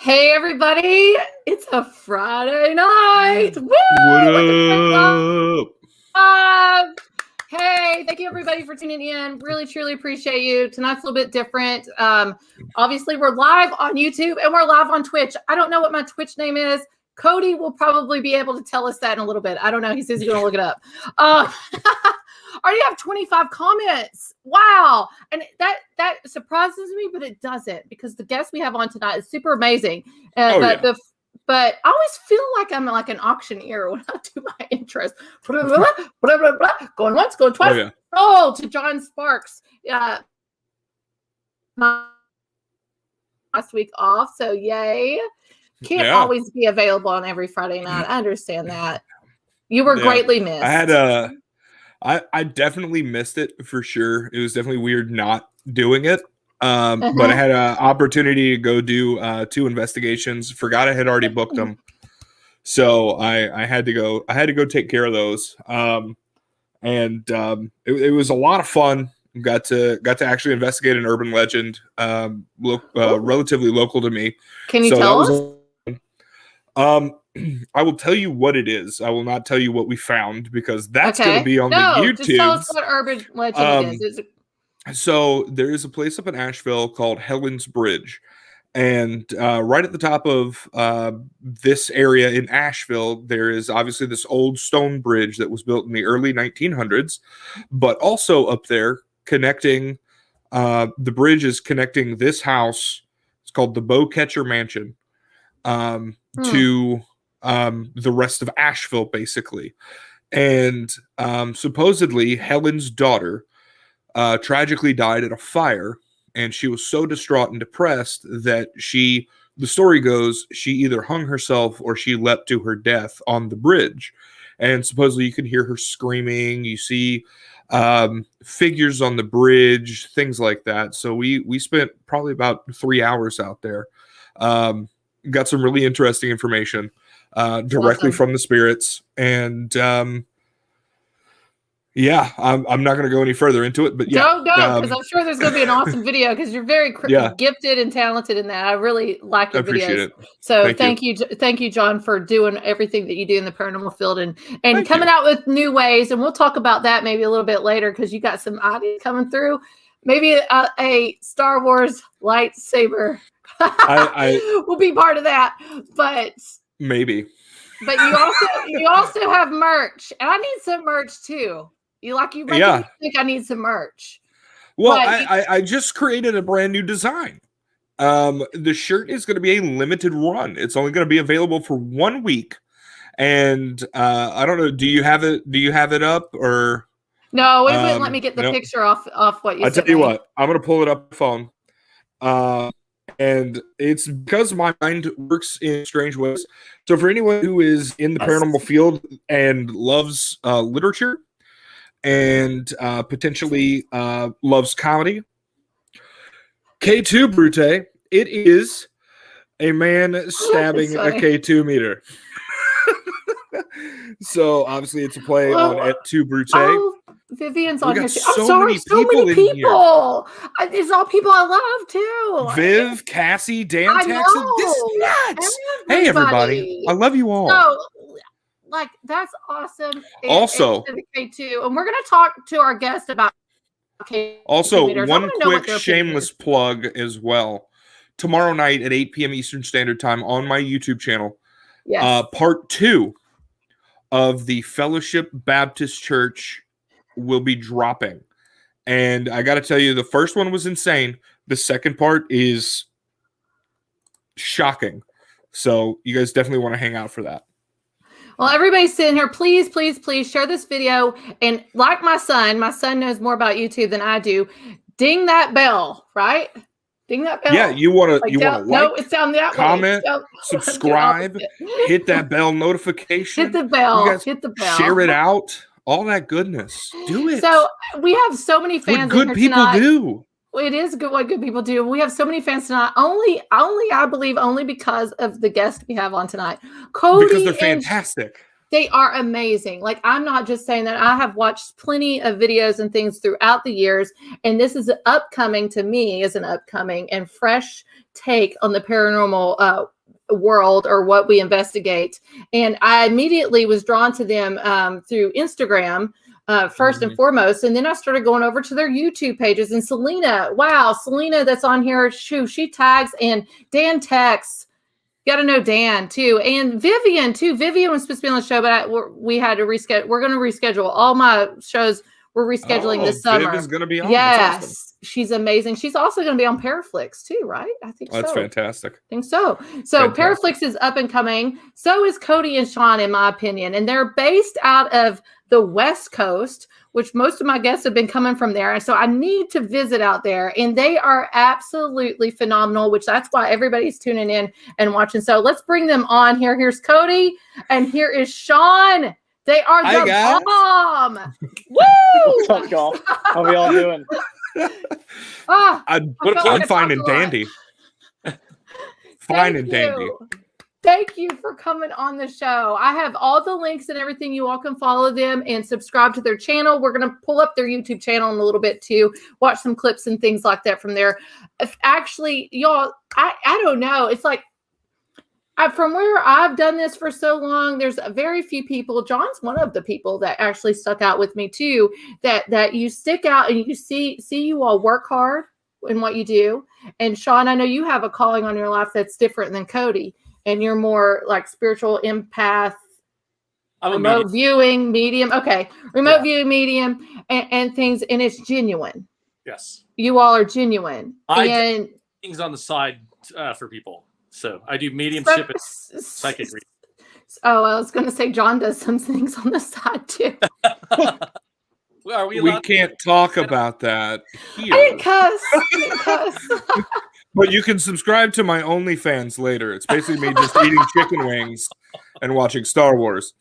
Hey everybody, it's a Friday night. Woo! What With up? Hey, thank you everybody for tuning in. Really, truly appreciate you. Tonight's a little bit different. Obviously, we're live on YouTube and we're live on Twitch. I don't know what my Twitch name is. Cody will probably be able to tell us that in a little bit. I don't know. He says he's going to look it up. I already have 25 comments. Wow. And that surprises me, but it doesn't, because the guest we have on tonight is super amazing. But I always feel like I'm like an auctioneer when I do my intros. Going once, going twice. To John Sparks. My last week off, so yay. Can't always be available on every Friday night. I understand that. You were greatly missed. I definitely missed it for sure. It was definitely weird not doing it. But I had an opportunity to go do 2 investigations. Forgot I had already booked them, so I had to go. I had to go take care of those. It was a lot of fun. Got to actually investigate an urban legend, relatively local to me. Can you tell us? I will tell you what it is. I will not tell you what we found, because that's going to be on the YouTube. Just tell us what urban legend it is. So there is a place up in Asheville called Helen's Bridge. And right at the top of this area in Asheville, there is obviously this old stone bridge that was built in the early 1900s. But also up there, connecting, the bridge is connecting this house. It's called the Bowcatcher Mansion. To the rest of Asheville, basically. And supposedly Helen's daughter tragically died in a fire, and she was so distraught and depressed that the story goes, she either hung herself or she leapt to her death on the bridge. And supposedly you can hear her screaming, you see figures on the bridge, things like that. So we spent probably about 3 hours out there. Got some really interesting information directly from the spirits. And I'm not going to go any further into it, but don't, because I'm sure there's going to be an awesome video, because you're very gifted and talented in that. I really like your videos. Appreciate it. So thank you, John, for doing everything that you do in the paranormal field and coming out with new ways. And we'll talk about that maybe a little bit later, because you got some ideas coming through. Maybe a Star Wars lightsaber. We'll be part of that, but maybe. But you also have merch, and I need some merch too. You think I need some merch. Well, I just created a brand new design. The shirt is going to be a limited run. It's only going to be available for 1 week, and I don't know. Do you have it up or? No, it wouldn't let me get the picture off what you said. I'll tell you what. I'm going to pull it up on the phone. And it's because my mind works in strange ways. So for anyone who is in the paranormal field and loves literature and potentially loves comedy, K2 Brute, it is a man stabbing a K2 meter. So obviously it's a play on Et2 Brute. Oh, Vivian's on here too. So many people. It's all people I love too. Viv, Cassie, Dan, Texan. This is nuts. Hey everybody, I love you all. So, that's awesome. Also, K2, and we're gonna talk to our guest about K2 also meters. one quick shameless plug as well. Tomorrow night at 8 p.m. Eastern Standard Time on my YouTube channel. Yes. Part 2 of the Fellowship Baptist Church will be dropping. And I got to tell you, the first one was insane. The second part is shocking. So you guys definitely want to hang out for that. Well, everybody's sitting here. Please, please, please share this video. And like my son knows more about YouTube than I do. Ding that bell, right? Ding that bell. Yeah, you want to no, it's down that comment, subscribe, hit that bell notification. Hit the bell. Hit the bell. Share it out. All that goodness. Do it. So we have so many fans. What good people do. It is good what good people do. We have so many fans tonight. I believe only because of the guest we have on tonight. Cody, because they're fantastic. They are amazing. Like, I'm not just saying that. I have watched plenty of videos and things throughout the years, and this is upcoming to me as an upcoming and fresh take on the paranormal world, or what we investigate. And I immediately was drawn to them through Instagram. First and foremost, and then I started going over to their YouTube pages. And Selena, that's on here, she tags, and Dan texts. Got to know Dan too, and Vivian too. Vivian was supposed to be on the show, but we had to reschedule. We're going to reschedule all my shows. We're rescheduling this summer. Viv is going to be on. Yes, awesome. She's amazing. She's also going to be on Paraflix too, right? I think That's fantastic. I think so. So Paraflix is up and coming. So is Cody and Shawn, in my opinion, and they're based out of the West Coast, which most of my guests have been coming from there. And so I need to visit out there, and they are absolutely phenomenal, which that's why everybody's tuning in and watching. So let's bring them on here. Here's Cody, and here is Shawn. They are the bomb. Woo! What's up, y'all? How we all doing? I'm fine and dandy. Fine and dandy. Thank you for coming on the show. I have all the links and everything. You all can follow them and subscribe to their channel. We're going to pull up their YouTube channel in a little bit too, watch some clips and things like that from there. Actually, y'all, I don't know. It's like, from where I've done this for so long, there's very few people. John's one of the people that actually stuck out with me too, that you stick out and you see you all work hard in what you do. And Shawn, I know you have a calling on your life that's different than Cody. And you're more like spiritual empath, remote viewing medium. Okay. Remote viewing medium and things. And it's genuine. Yes. You all are genuine. I do things on the side for people. So I do mediumship and psychic reading. Oh, I was going to say John does some things on the side too. We can't talk about that here. I didn't cuss. But you can subscribe to my OnlyFans later. It's basically me just eating chicken wings and watching Star Wars.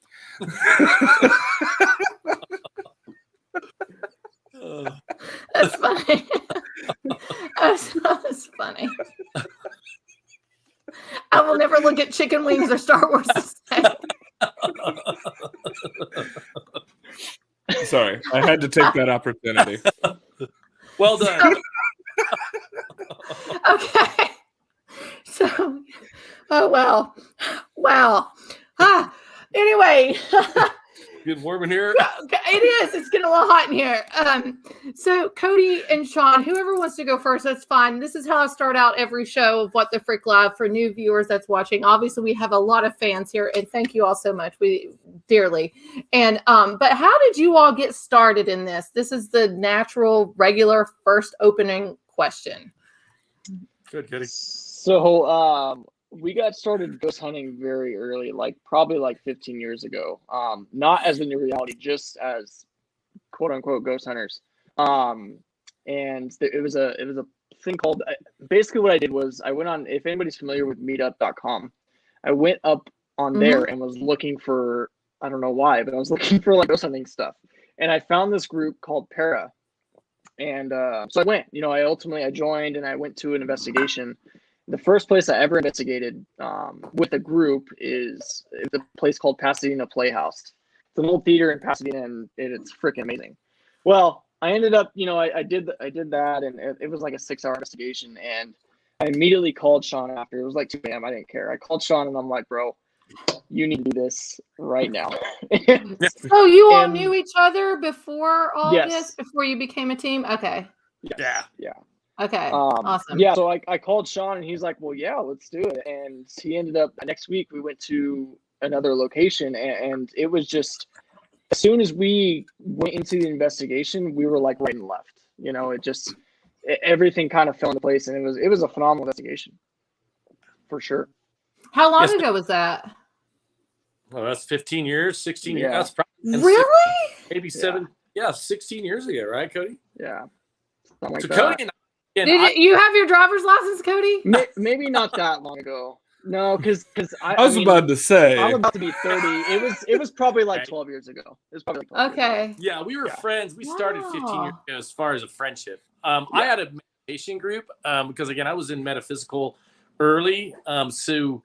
That's funny. That's funny. I will never look at chicken wings or Star Wars the same. Sorry, I had to take that opportunity. Well done. Okay. So, wow. Anyway. Getting warm in here. It is. It's getting a little hot in here. So Cody and Shawn, whoever wants to go first, that's fine. This is how I start out every show of What the Frick Live for new viewers that's watching. Obviously, we have a lot of fans here, and thank you all so much. We dearly. And but how did you all get started in this? This is the natural, regular first opening question. Good, Cody. So, we got started ghost hunting very early, probably 15 years ago. Not as a new reality, just as quote unquote ghost hunters. And it was a thing called, basically what I did was I went on, if anybody's familiar with meetup.com, I went up on there and was looking for, I don't know why, but I was looking for ghost hunting stuff. And I found this group called Para. And so I went, I joined and I went to an investigation. The first place I ever investigated with a group is a place called Pasadena Playhouse. It's an old theater in Pasadena, and it's freaking amazing. Well, I ended up, I did that, and it was like a 6-hour investigation, and I immediately called Shawn after. It was like 2 a.m. I didn't care. I called Shawn, and I'm like, bro, you need to do this right now. So you all knew each other before all this, before you became a team? Okay. Yeah. Okay, awesome. Yeah, so I called Shawn, and he's like, well, yeah, let's do it. And he ended up, next week, we went to another location, and it was just, as soon as we went into the investigation, we were right and left. Everything kind of fell into place, and it was a phenomenal investigation, for sure. How long ago was that? Well, that's 15 years, 16 years. That's probably really? Maybe 7. Yeah, 16 years ago, right, Cody? Yeah. Something like so that. Cody and Did you have your driver's license, Cody? Maybe not that long ago. No, because I was about to say I'm about to be 30. It was probably 12 years ago. It was probably 12 years ago. Yeah, we were friends. We started 15 years ago as far as a friendship. I had a meditation group because again I was in metaphysical early. So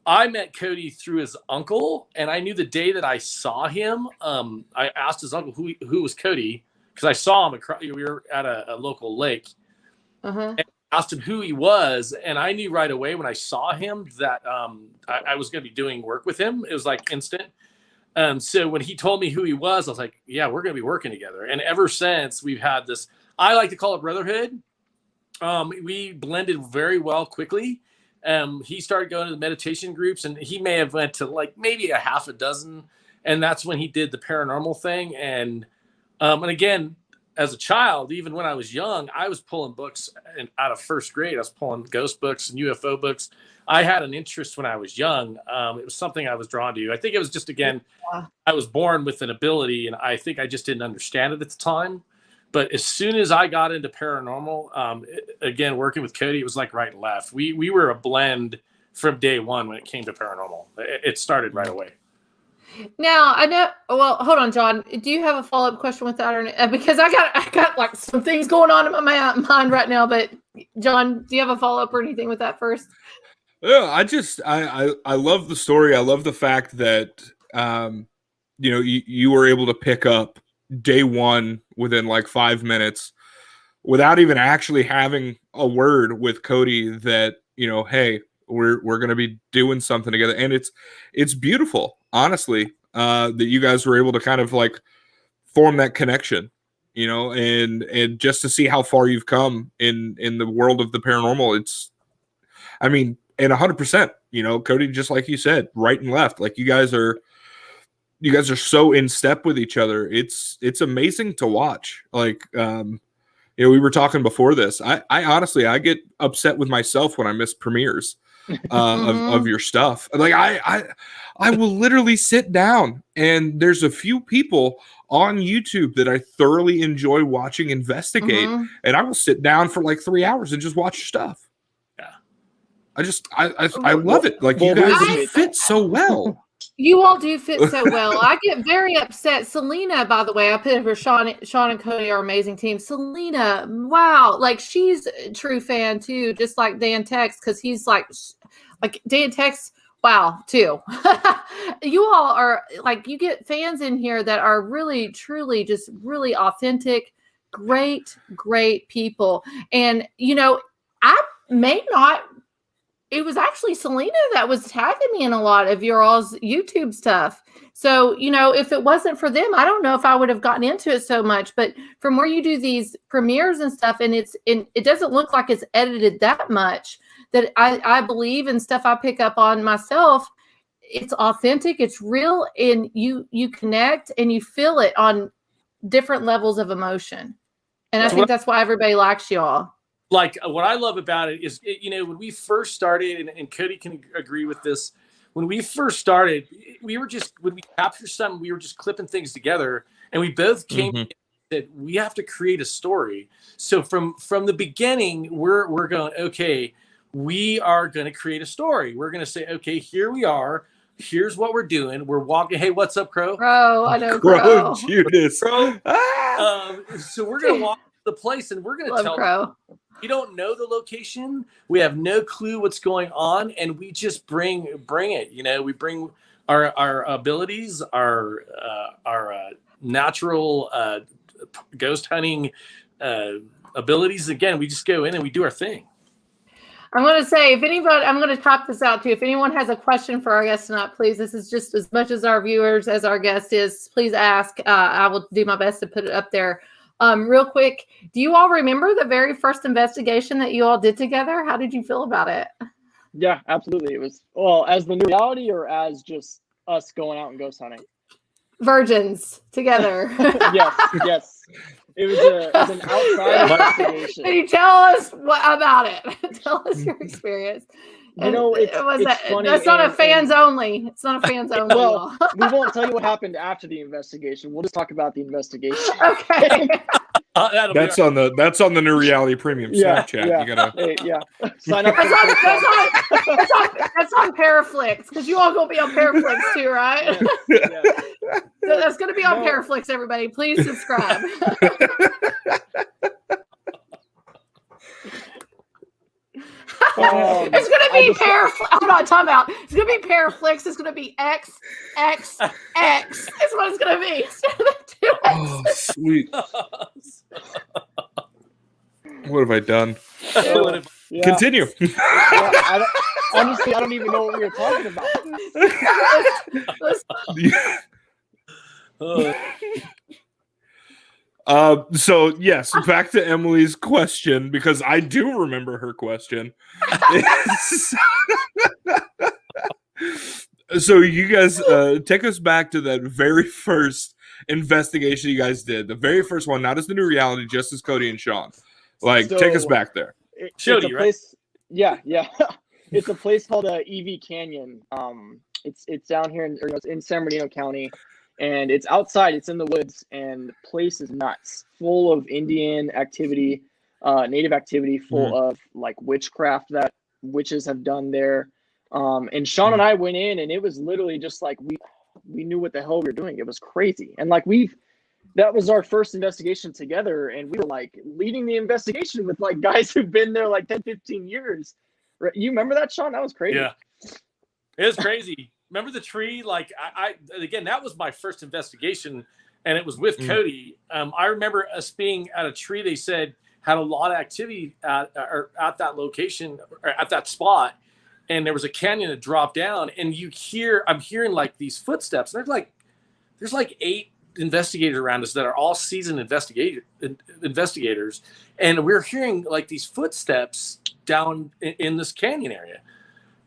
I met Cody through his uncle, and I knew the day that I saw him. I asked his uncle who was Cody, because I saw him. We were at a local lake. And asked him who he was, and I knew right away when I saw him that I was going to be doing work with him. It was like instant. So when he told me who he was, I was like, yeah, we're going to be working together. And ever since, we've had this, I like to call it brotherhood. We blended very well quickly. He started going to the meditation groups, and he may have went to like maybe a half a dozen, and that's when he did the paranormal thing. And again, as a child, even when I was young, I was pulling books out of first grade. I was pulling ghost books and UFO books. I had an interest when I was young. It was something I was drawn to. I think it was just, again, I was born with an ability, and I think I just didn't understand it at the time. But as soon as I got into paranormal, again, working with Cody, it was like right and left. We were a blend from day one when it came to paranormal. It started right away. Now I know. Well, hold on, John. Do you have a follow-up question with that, or because I got like some things going on in my mind right now? But John, do you have a follow-up or anything with that first? Yeah, I love the story. I love the fact that you were able to pick up day one within like 5 minutes without even actually having a word with Cody that, hey, we're going to be doing something together. And it's beautiful, honestly, that you guys were able to kind of like form that connection, and just to see how far you've come in the world of the paranormal. And 100%, Cody, just like you said, right and left, like you guys are so in step with each other. It's amazing to watch. Like, we were talking before this. I honestly, I get upset with myself when I miss premieres of your stuff. Like I will literally sit down, and there's a few people on YouTube that I thoroughly enjoy watching investigate, and I will sit down for like 3 hours and just watch your stuff. Yeah. I love it. Like, you guys fit so well. You all do fit so well. I get very upset. Selena, by the way, I put her, Shawn and Cody are amazing team. Selena, wow. Like, she's a true fan too, just like Dan Tex, because he's like Dan Tex, wow, too. You all are like, you get fans in here that are really, truly just really authentic, great people. And, I may not. It was actually Selena that was tagging me in a lot of your all's YouTube stuff. So, if it wasn't for them, I don't know if I would have gotten into it so much. But from where you do these premieres and stuff, and it doesn't look like it's edited that much, that I believe in stuff I pick up on myself. It's authentic, it's real, and you connect and you feel it on different levels of emotion. And I think that's why everybody likes y'all. Like, what I love about it is, when we first started, and Cody can agree with this, when we first started, when we captured something, we were just clipping things together, and we both came and said, we have to create a story. So from the beginning, we're going, okay, we are going to create a story. We're going to say, okay, here we are. Here's what we're doing. We're walking. Hey, what's up, Crow? Crow, I know Crow. Judas. Crow. So we're going to walk the place, and we're going to tell Crow. We don't know the location. We have no clue what's going on, and we just bring it. We bring our abilities, our natural ghost hunting abilities. Again, we just go in and we do our thing. I'm going to say, I'm going to top this out too. If anyone has a question for our guest tonight, please, this is just as much as our viewers as our guest is. Please ask. I will do my best to put it up there. Real quick, do you all remember the very first investigation that you all did together? How did you feel about it? Yeah, absolutely. It was, as the new reality, or as just us going out and ghost hunting? Virgins together. Yes. It was an outside investigation. Can you tell us about it? Tell us your experience. It's funny. That's not a fans only. It's not a fans only. Well, we won't tell you what happened after the investigation. We'll just talk about the investigation. Okay. That's on the New Reality Premium Snapchat. Yeah. You gotta sign up. That's on Paraflix, because you all gonna be on Paraflix too, right? Yeah. So that's gonna be on Paraflix. Everybody, please subscribe. It's gonna be hold on, time out. It's gonna be Paraflix. It's gonna be X. Is what it's gonna be. Oh, sweet. What have I done? Continue. Honestly, I don't even know what we were talking about. So yes, back to Emily's question, because I do remember her question. So you guys take us back to that very first investigation you guys did. The very first one, not as the new reality, just as Cody and Shawn. Like, take us back there. It's a place, right? Yeah. It's a place called EV Canyon. It's down here it's in San Bernardino County, and it's outside. It's in the woods, and the place is nuts, full of Indian activity, native activity, full of like witchcraft that witches have done there. And Shawn and I went in, and it was literally just like we knew what the hell we were doing. It was crazy, and like that was our first investigation together, and we were like leading the investigation with like guys who've been there like 10, 15 years. You remember that, Shawn? That was crazy. Yeah, it was crazy. Remember the tree? Like I again, that was my first investigation, and it was with Cody. I remember us being at a tree they said had a lot of activity at that location or at that spot, and there was a canyon that dropped down, and I'm hearing like these footsteps. And there's like 8 investigators around us that are all seasoned investigators, and we're hearing like these footsteps down in this canyon area.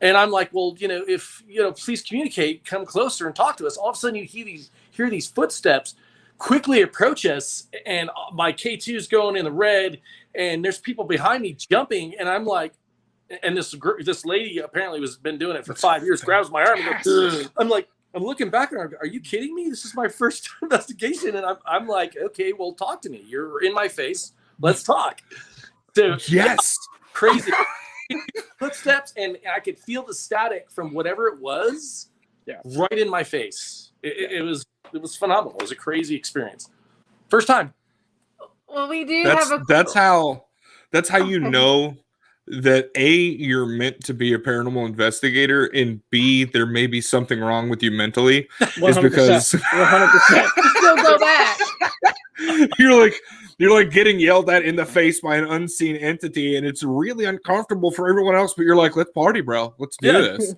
And I'm like, well, if please communicate, come closer and talk to us. All of a sudden you hear these footsteps quickly approach us, and my K2 is going in the red, and there's people behind me jumping, and I'm like, and this lady apparently been doing it for 5 years, grabs my arm and goes, I'm looking back and are you kidding me? This is my first investigation. And I'm like, okay, well, talk to me. You're in my face. Let's talk. So yes, crazy footsteps. And I could feel the static from whatever it was right in my face. It was phenomenal. It was a crazy experience. First time. Well, we do that's how you know that A, you're meant to be a paranormal investigator, and B, there may be something wrong with you mentally. 100%, is because 100%. Still go back. You're like getting yelled at in the face by an unseen entity, and it's really uncomfortable for everyone else, but you're like, let's party, bro. Let's do this.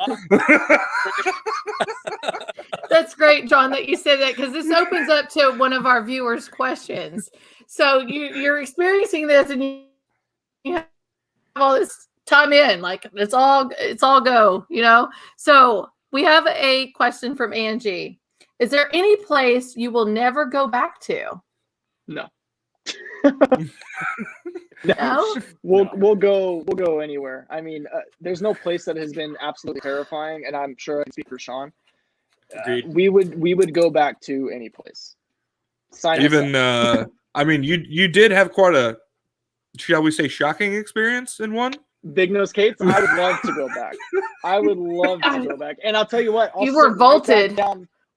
That's great, John, that you said that, because this opens up to one of our viewers' questions. So you're experiencing this, and you have all this time in, like it's all go, So we have a question from Angie. Is there any place you will never go back to? No. No? We'll go anywhere. I mean, there's no place that has been absolutely terrifying, and I'm sure I can speak for Shawn. We would go back to any place. Even I mean, you did have quite a, shall we say, shocking experience in one? Big Nose Kate's. I would love to go back. I would love to go back. And I'll tell you what, you were vaulted.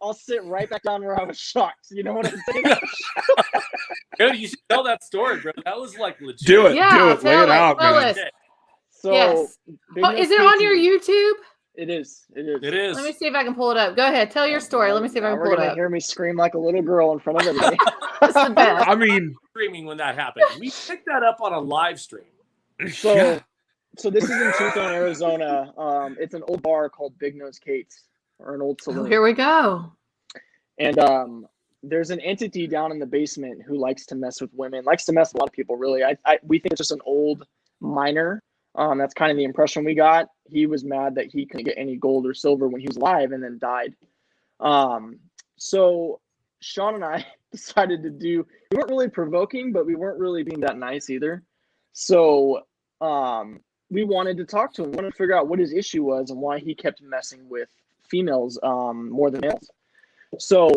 I'll sit right back down where I was shocked. You know what I'm saying? Cody, you should tell that story, bro. That was like legit. Do it. Yeah, do it. Lay it out, man. So, yes. Is it on your YouTube? It is. It is. Let me see if I can pull it up. Go ahead. Tell your story. Let me see if I can pull it up. Hear me scream like a little girl in front of everybody. That's the best. I mean, screaming when that happened. We picked that up on a live stream. So this is in Tucson, Arizona. It's an old bar called Big Nose Kate's, or an old saloon. Oh, here we go. And there's an entity down in the basement who likes to mess with women, likes to mess with a lot of people, really. We think it's just an old miner. That's kind of the impression we got. He was mad that he couldn't get any gold or silver when he was alive and then died. So Shawn and I decided we weren't really provoking, but we weren't really being that nice either. So we wanted to talk to him, wanted to figure out what his issue was and why he kept messing with females more than males. So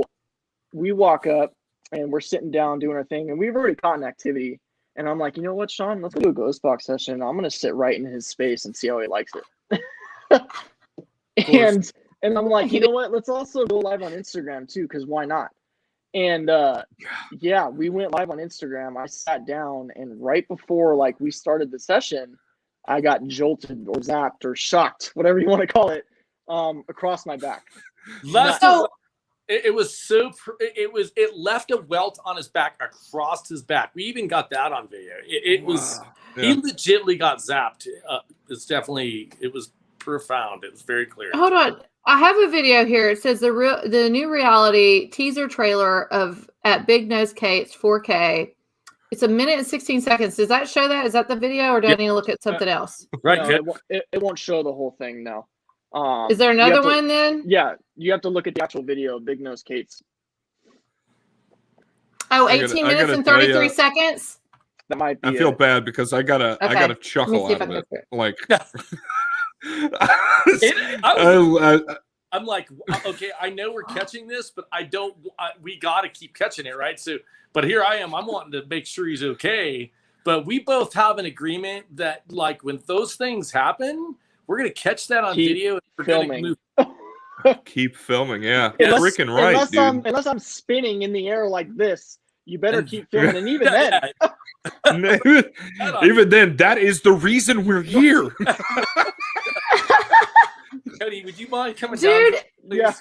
we walk up and we're sitting down doing our thing, and we've already caught an activity. And I'm like, you know what, Shawn, let's do a ghost box session. I'm going to sit right in his space and see how he likes it. and I'm like, you know what, let's also go live on Instagram too, because why not? And we went live on Instagram. I sat down, and right before we started the session, I got jolted or zapped or shocked, whatever you want to call it, across my back. It left a welt on his back across his back. We even got that on video. He legitimately got zapped. It was profound. It was very clear. Hold on. I have a video here. It says the new reality teaser trailer at Big Nose Kate's 4K. It's 1 minute and 16 seconds. Does that show that? Is that the video, or do I need to look at something else? Right. No, it won't show the whole thing, no. Is there another one then? Yeah, you have to look at the actual video of Big Nose Kate's. Oh, 18 minutes and 33 seconds? That might be I feel bad because I gotta chuckle out of it. Like I'm like, okay, I know we're catching this, but we got to keep catching it, right? So, but here I am. I'm wanting to make sure he's okay. But we both have an agreement that, like, when those things happen, we're going to catch that on video. And we're filming. Keep filming, yeah. Freaking right, dude. Unless I'm spinning in the air like this, you better keep filming. And even then. Even then, that is the reason we're here. Cody, would you mind coming down? Please? Yeah.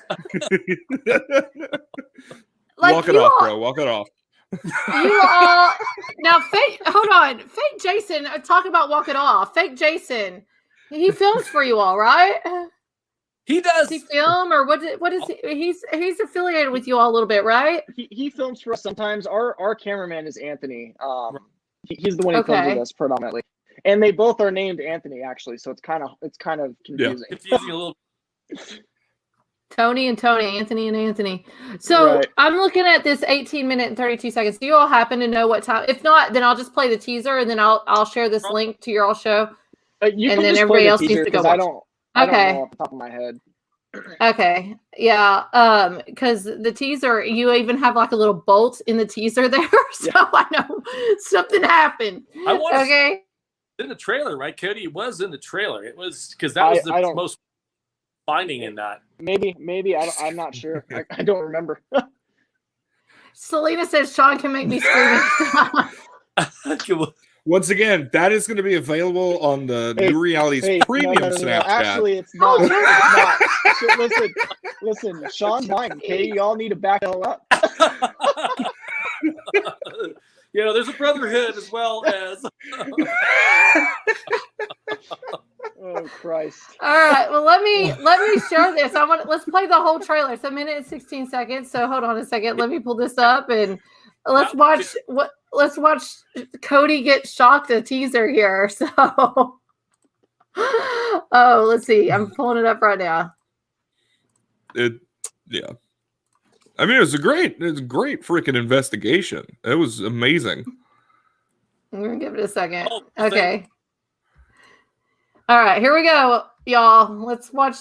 Walk it off, bro. Walk it off. You all now, hold on. Fake Jason, talk about walk it off. Fake Jason, he films for you all, right? He does. Does he film, or what is he? He's affiliated with you all a little bit, right? He films for us sometimes. Our cameraman is Anthony. He's the one who films with us predominantly. And they both are named Anthony, actually, so it's kind of confusing. Yeah. Confusing a little. Tony and Tony, Anthony and Anthony. So right. I'm looking at this 18 minute and 32 seconds. Do you all happen to know what time? If not, then I'll just play the teaser, and then I'll share this link to your all show. You and then everybody else needs to go watch. I don't know off the top of my head. Okay. Yeah. Because the teaser, you even have like a little bolt in the teaser there, so yeah. I know something happened. Okay. In the trailer, right, Cody? It was in the trailer. It was because that was the most finding in that. Maybe. I'm not sure. I don't remember. Selena says Shawn can make me scream. Once again, that is going to be available on the New Realities premium Snapchat. Actually, it's not. It's not. Listen. Shawn's mine. Okay, y'all need to back it all up. You know, there's a brotherhood as well as. Oh Christ! All right, well let me share this. Let's play the whole trailer. It's 1 minute and 16 seconds. So hold on a second. Let me pull this up and let's watch Cody get shocked. A teaser here. So, let's see. I'm pulling it up right now. Yeah. I mean, it was a great freaking investigation. It was amazing. I'm gonna give it a second. Okay. All right, here we go, y'all. Let's watch.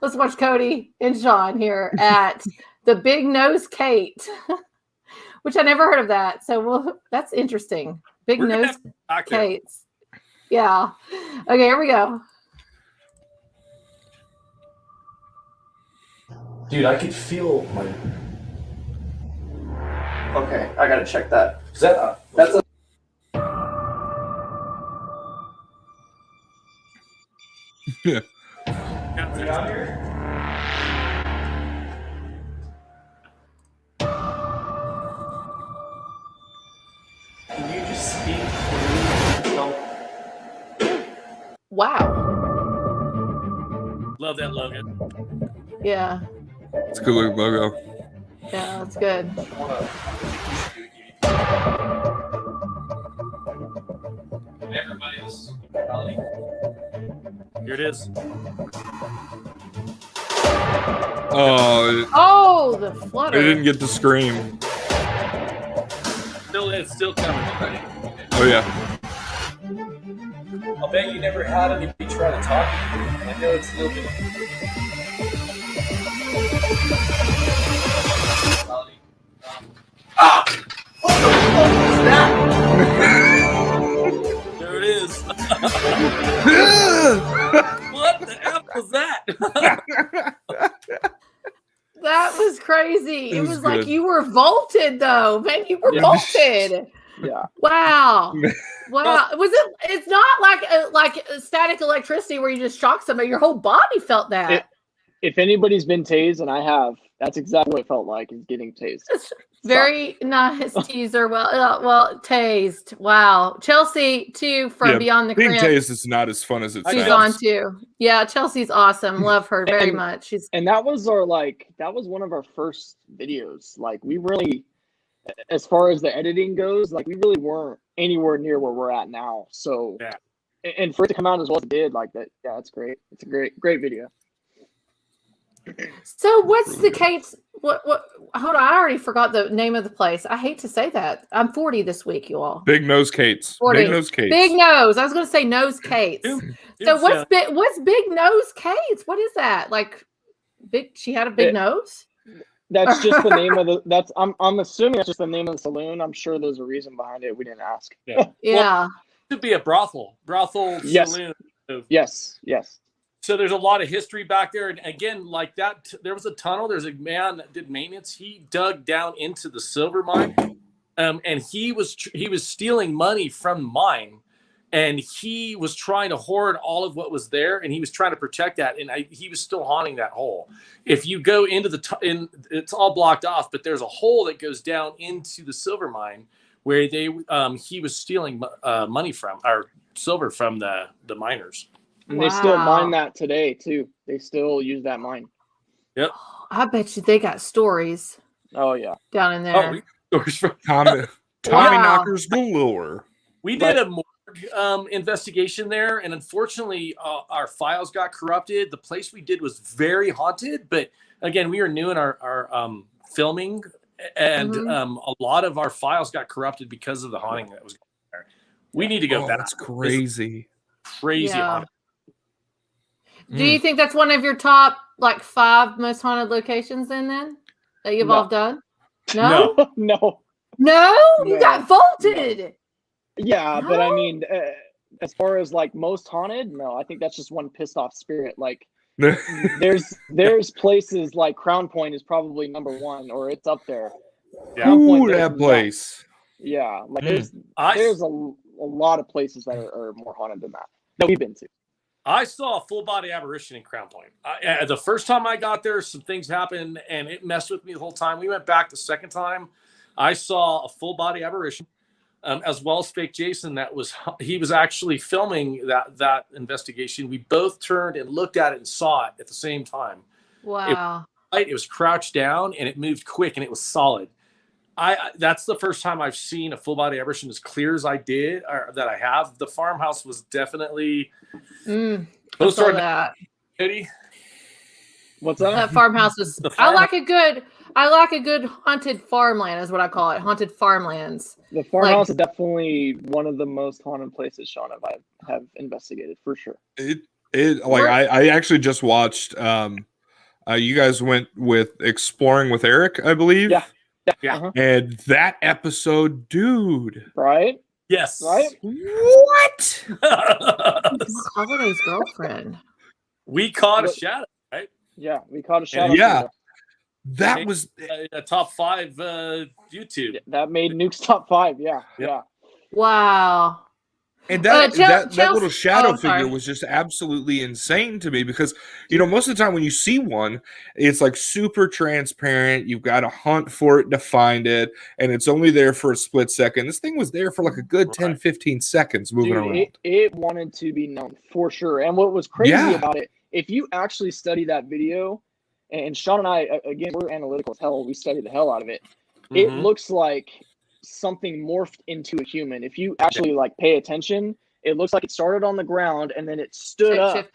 Let's watch Cody and Shawn here at the Big Nose Kate, which I never heard of that. So, that's interesting. Big Nose Kates. Yeah. Okay, here we go. Dude, I could feel my. Okay, I gotta check that. Is that that's a. Yeah. Out here? Can you just speak through? Wow. Love that logo. Yeah. It's a good looking logo. Yeah, that's good. Everybody's. Here it is. Oh, the flutter. They didn't get to scream. It's still coming. Oh yeah. I'll bet you never had anybody try to talk to you. I know it's a little bit. Ah! What the fuck was that? There it is. What the F was that? That was crazy. It was like you were vaulted, though. Man, you were vaulted. Yeah. Wow. Wow. Was it? It's not like static electricity where you just shock somebody. Your whole body felt that. If anybody's been tased, and I have, that's exactly what it felt like, is getting tased. It's very nice teaser. Well, tased. Wow. Chelsea too from Beyond the being Crimp. tased is not as fun as it She's sounds. on too. Yeah, Chelsea's awesome. Love her very much. And that was one of our first videos. Like, we really, as far as the editing goes, like, we really weren't anywhere near where we're at now. So, and for it to come out as well as it did, like that, yeah, that's great. It's a great video. So what's the case? What? Hold on, I already forgot the name of the place. I hate to say that. I'm 40 this week, you all. Big Nose Kate's. 40. Big Nose Kate's. Big Nose. I was going to say Nose Kate's. So what's Big Nose Kate's? What is that? Like big? She had a big nose. That's just the name of the. That's I'm assuming that's just the name of the saloon. I'm sure there's a reason behind it. We didn't ask. Yeah. Well, it could be a brothal saloon. Yes. So there's a lot of history back there, and again, like that, there was a tunnel. There's a man that did maintenance. He dug down into the silver mine, and he was stealing money from the mine, and he was trying to hoard all of what was there, and he was trying to protect that, and he was still haunting that hole. If you go into it's all blocked off, but there's a hole that goes down into the silver mine where he was stealing money from, or silver from the miners. And they still mine that today too. They still use that mine. Yep. I bet you they got stories. Oh yeah. Down in there. Stories from Tommy knockers galore. We did a morgue investigation there, and unfortunately, our files got corrupted. The place we did was very haunted, but again, we were new in our filming, and a lot of our files got corrupted because of the haunting that was going there. We need to go back. That's crazy. Crazy haunted. Do you think that's one of your top 5 most haunted locations then that you've all done? No? No. You got vaulted. Yeah, but I mean, as far as most haunted, no, I think that's just one pissed off spirit. Like, there's places like Crown Point is probably number 1, or it's up there. Yeah. Ooh, that place. Yeah, like there's a lot of places that are more haunted than that we've been to. I saw a full body apparition in Crown Point. The first time I got there, some things happened and it messed with me the whole time. We went back the second time. I saw a full body apparition, as well as fake Jason. He was actually filming that investigation. We both turned and looked at it and saw it at the same time. Wow. It was crouched down and it moved quick and it was solid. That's the first time I've seen a full body apparition as clear as I did, or that I have. The farmhouse was definitely. I saw that. What's that? That farmhouse was. I like a good haunted farmland, is what I call it. Haunted farmlands. The farmhouse is definitely one of the most haunted places, Shawn, have investigated for sure. I actually just watched. You guys went with Exploring with Eric, I believe. Yeah. Uh-huh. And that episode, dude. Right? Yes. Right? What? Holiday's girlfriend. We caught a shadow, right? Yeah, we caught a shadow. Yeah. That was a top 5 YouTube. That made Nuke's top 5. Yeah. Yep. Yeah. Wow. And that little shadow figure was just absolutely insane to me because, most of the time when you see one, it's super transparent. You've got to hunt for it to find it. And it's only there for a split second. This thing was there for a good 10, 15 seconds moving around. It wanted to be known for sure. And what was crazy about it, if you actually study that video, and Shawn and I, again, we're analytical as hell. We study the hell out of it. Mm-hmm. It looks like something morphed into a human. If you actually pay attention, it looks like it started on the ground and then it stood up.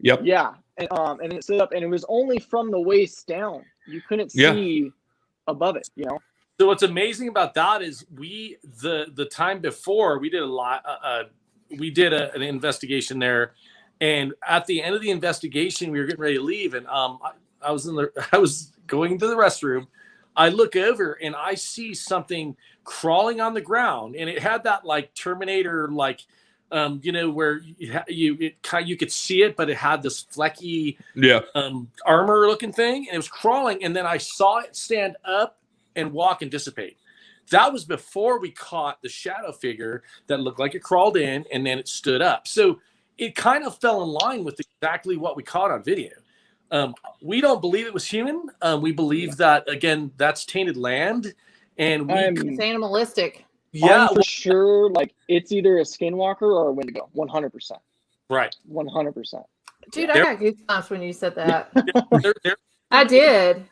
Yep. Yeah. And it stood up and it was only from the waist down. You couldn't see above it, So what's amazing about that is the time before we did a lot, we did an investigation there, and at the end of the investigation, we were getting ready to leave, and I was going to the restroom. I look over and I see something crawling on the ground, and it had that Terminator, where you could see it, but it had this flecky armor looking thing, and it was crawling. And then I saw it stand up and walk and dissipate. That was before we caught the shadow figure that looked like it crawled in and then it stood up. So it kind of fell in line with exactly what we caught on video. We don't believe it was human. We believe that, again, that's tainted land. And it's animalistic. Yeah, I'm for sure. Like, it's either a skinwalker or a Wendigo. 100%. Right. 100%. Dude, I got goosebumps when you said that. There I did.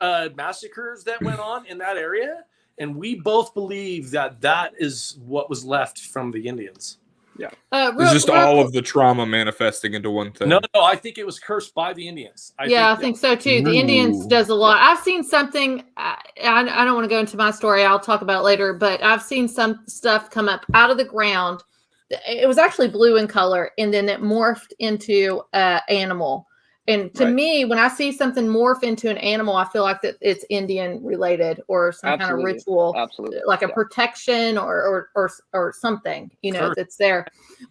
Massacres that went on in that area, and we both believe that is what was left from the Indians. Yeah. It's just all of the trauma manifesting into one thing. No, I think it was cursed by the Indians. I think so too. The Indians does a lot. I've seen something. I don't want to go into my story. I'll talk about it later. But I've seen some stuff come up out of the ground. It was actually blue in color, and then it morphed into an animal. And to me, when I see something morph into an animal, I feel like that it's Indian related or some kind of ritual, like a protection or something, that's there.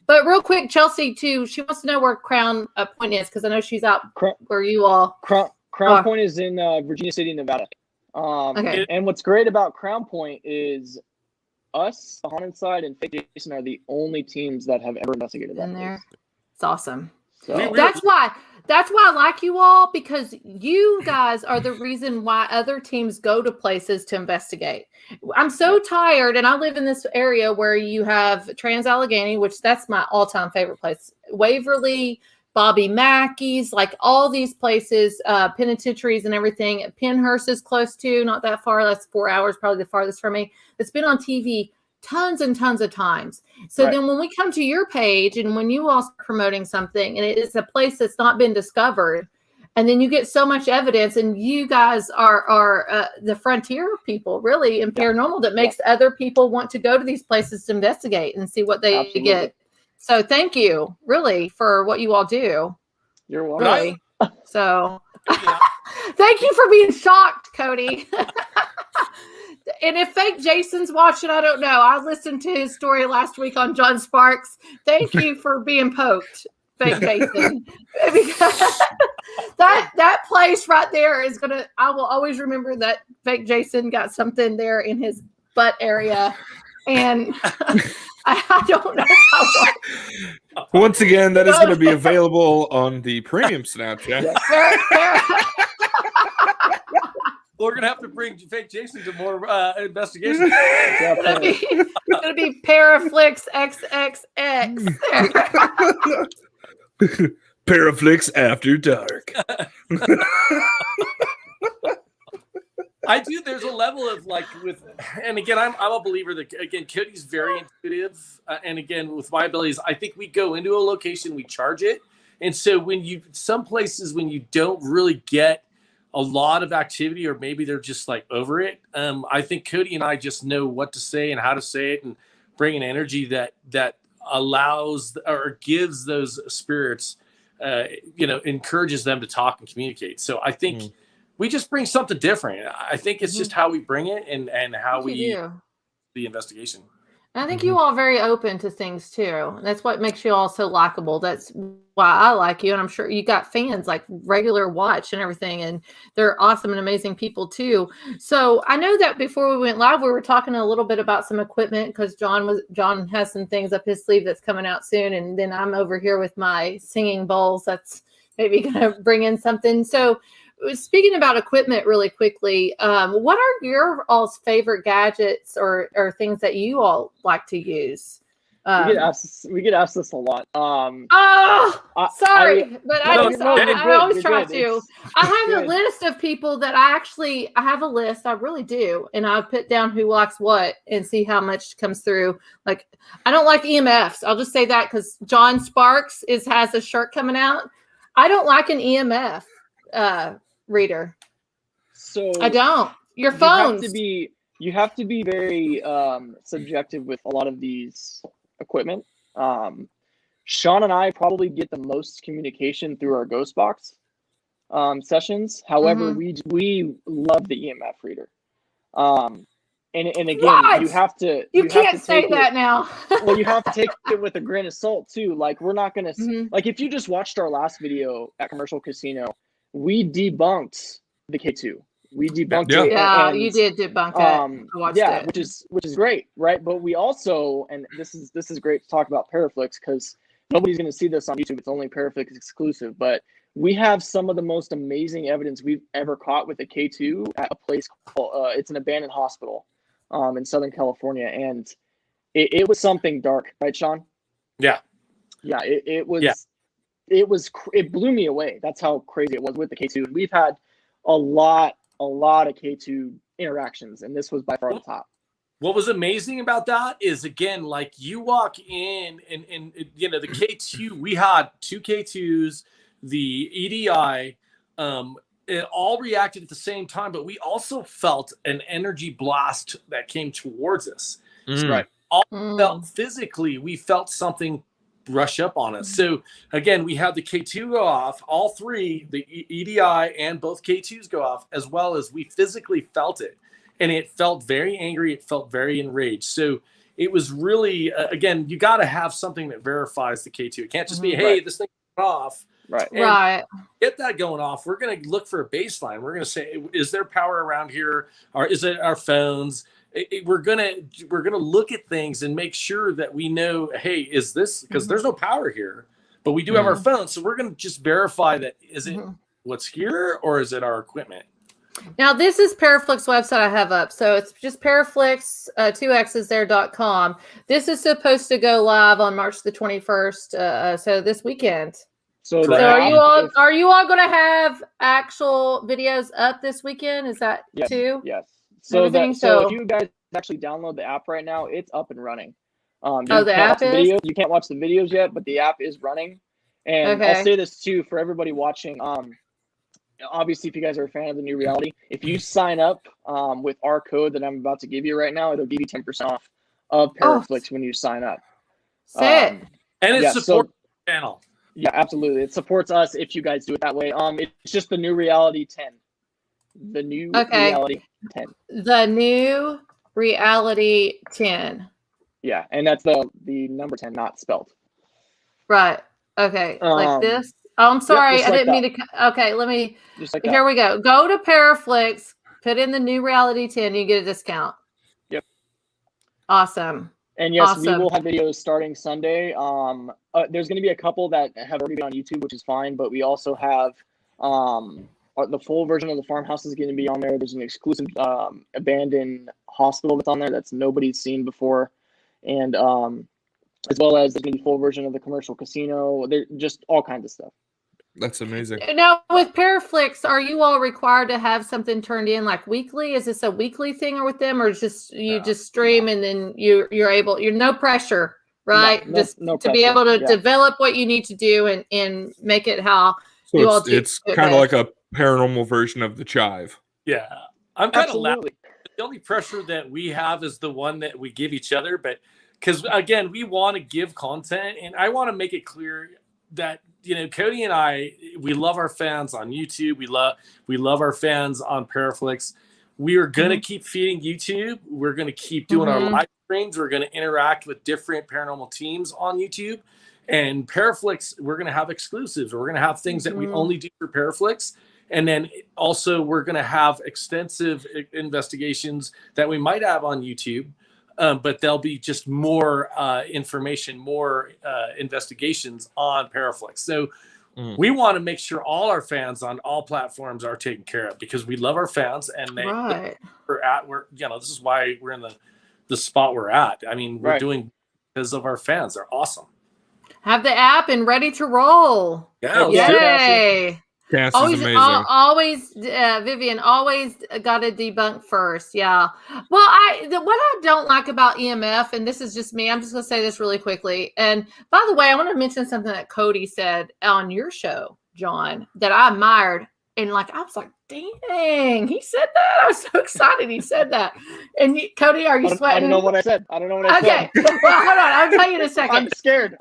But real quick, Chelsea too, she wants to know where Crown Point is because I know she's out where you all. Crown Point is in Virginia City, Nevada. And what's great about Crown Point is us, the Haunted Side, and Fake Jason are the only teams that have ever investigated that place. It's awesome. So That's why I like you all, because you guys are the reason why other teams go to places to investigate. I'm so tired, and I live in this area where you have Trans-Allegheny, which that's my all-time favorite place. Waverly, Bobby Mackey's, like all these places, penitentiaries and everything. Pennhurst is close to, not that far. That's 4 hours, probably the farthest from me. It's been on TV tons and tons of times. So then when we come to your page and when you all are promoting something and it is a place that's not been discovered, and then you get so much evidence, and you guys are the frontier people really in paranormal that makes other people want to go to these places to investigate and see what they get. So thank you really for what you all do. You're welcome. Really. So thank you for being shocked, Cody. And if Fake Jason's watching, I don't know. I listened to his story last week on John Sparks. Thank you for being poked, Fake Jason. Because that place right there is I will always remember that Fake Jason got something there in his butt area. And I don't know how. Once again, that is going to be available on the premium Snapchat. We're going to have to bring Fake Jason to more investigation. It's going to be Paraflix XXX. Paraflix After Dark. I do. There's a level of and again, I'm a believer that, again, Cody's very intuitive. And again, with my abilities, I think we go into a location, we charge it. And so some places when you don't really get a lot of activity, or maybe they're just over it. I think Cody and I just know what to say and how to say it and bring an energy that allows or gives those spirits, encourages them to talk and communicate. So I think we just bring something different. I think it's just how we bring it and how we do the investigation. And I think you all are very open to things too. That's what makes you all so likable. That's why I like you. And I'm sure you got fans like regular watch and everything. And they're awesome and amazing people too. So I know that before we went live, we were talking a little bit about some equipment because John has some things up his sleeve that's coming out soon. And then I'm over here with my singing bowls. That's maybe going to bring in something. So speaking about equipment really quickly, what are your all's favorite gadgets or things that you all like to use? We get asked this a lot. Sorry, but I always try good. to. I have a list of people that I have a list. I really do. And I put down who likes what and see how much comes through. Like, I don't like EMFs. I'll just say that because John Sparks has a shirt coming out. I don't like an EMF reader. So I don't. Your phones. You have to be very subjective with a lot of these equipment. Shawn and I probably get the most communication through our ghost box sessions. However, we love the EMF reader. And again, what? you have to. You can't say that now. Well, you have to take it with a grain of salt too. Like, we're not gonna like, if you just watched our last video at Commercial Casino, we debunked the K2. We debunked Yeah. it. Yeah, and, you did debunk it. I watched yeah, it. which is great, right? But we also, and this is great to talk about Paraflix because nobody's going to see this on YouTube. It's only Paraflix exclusive. But we have some of the most amazing evidence we've ever caught with a K2 at a place called it's an abandoned hospital in Southern California, and it was something dark, right, Shawn? Yeah. Yeah, it was. Yeah. It blew me away. That's how crazy it was with the K2. And we've had a lot of K2 interactions, and this was by far the top. What was amazing about that is, again, like you walk in and you know, the K2, we had 2 K2s, the EDI, it all reacted at the same time, but we also felt an energy blast that came towards us. Right. All felt physically, we felt something rush up on us. So again, we had the K2 go off, all 3, the EDI and both K2s go off, as well as we physically felt it. And it felt very angry. It felt very enraged. So it was really, again, you got to have something that verifies the K2. It can't just be, hey, this thing went off. Right. And Right. get that going off. We're going to look for a baseline. We're going to say, is there power around here? Or is it our phones? We're gonna look at things and make sure that we know, hey, is this, because there's no power here, but we do have our phones, so we're gonna just verify that is it what's here or is it our equipment. Now, this is Paraflix website I have up. So it's just Paraflix, 2x's there.com. This is supposed to go live on March the 21st. So this weekend. So are you all going to have actual videos up this weekend? Is that too? Yes. So if you guys actually download the app right now, it's up and running. The app is? You can't watch the videos yet, but the app is running. And I'll say this too for everybody watching. Obviously, if you guys are a fan of the new reality, if you sign up with our code that I'm about to give you right now, it'll give you 10% off of Paraflix when you sign up. Sick. And it supports the channel. Yeah, absolutely. It supports us if you guys do it that way. It's just the new reality 10. The new reality 10. The new reality 10. Yeah, and that's the number 10, not spelled. Right. Okay. Like this. Oh, I'm sorry. I didn't mean to. Okay, let me. Here we go. Go to Paraflix, put in the new reality 10, you get a discount. Yep. Awesome. And yes, we will have videos starting Sunday. There's going to be a couple that have already been on YouTube, which is fine, but we also have the full version of the farmhouse is going to be on there. There's an exclusive abandoned hospital that's on there that's nobody's seen before. And as well as there's going to be a full version of the commercial casino. They're just all kinds of stuff. That's amazing. Now, with Paraflix, are you all required to have something turned in like weekly? Is this a weekly thing or with them, or just just stream and then you're no pressure, right? No to pressure. Be able to develop what you need to do and make it how so you all do. It's kind of like a paranormal version of the Chive. Yeah, I'm kind of laughing. The only pressure that we have is the one that we give each other, but because again, we want to give content, and I want to make it clear that Cody and I, we love our fans on YouTube. We love our fans on Paraflix. We are going to keep feeding YouTube. We're going to keep doing our live streams. We're going to interact with different paranormal teams on YouTube. And Paraflix, we're going to have exclusives. We're going to have things that we only do for Paraflix. And then also we're going to have extensive investigations that we might have on YouTube. But there'll be just more information, more investigations on Paraflix. So we want to make sure all our fans on all platforms are taken care of because we love our fans, and this is why we're in the spot we're at. I mean, we're doing because of our fans. They're awesome. Have the app and ready to roll. Yeah. Yay. Cass always, is amazing. Always, Vivian, always got to debunk first. Yeah. Well, what I don't like about EMF, and this is just me, I'm just going to say this really quickly. And by the way, I want to mention something that Cody said on your show, John, that I admired. And I was like, dang, he said that. I was so excited he said that. And Cody, are you sweating? I don't know what I said. Okay. Well, hold on. I'll tell you in a second. I'm scared.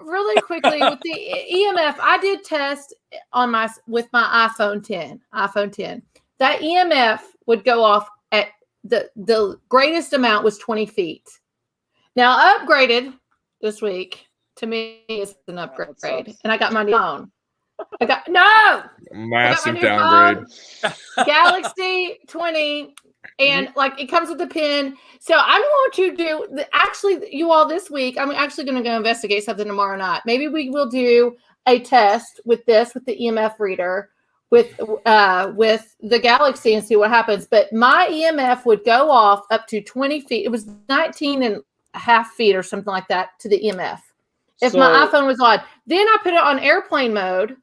Really quickly with the EMF, I did test with my iPhone 10. That EMF would go off at the greatest amount was 20 feet. Now upgraded this week. To me, it's an upgrade, and I got my phone. I got no Massive new downgrade. Galaxy 20, and like it comes with a pin. So I'm going to do actually, you all, this week. I'm actually going to go investigate something tomorrow night. Maybe we will do a test with the EMF reader with the Galaxy and see what happens. But my EMF would go off up to 20 feet. It was 19.5 feet or something like that to the EMF. If my iPhone was on, then I put it on airplane mode.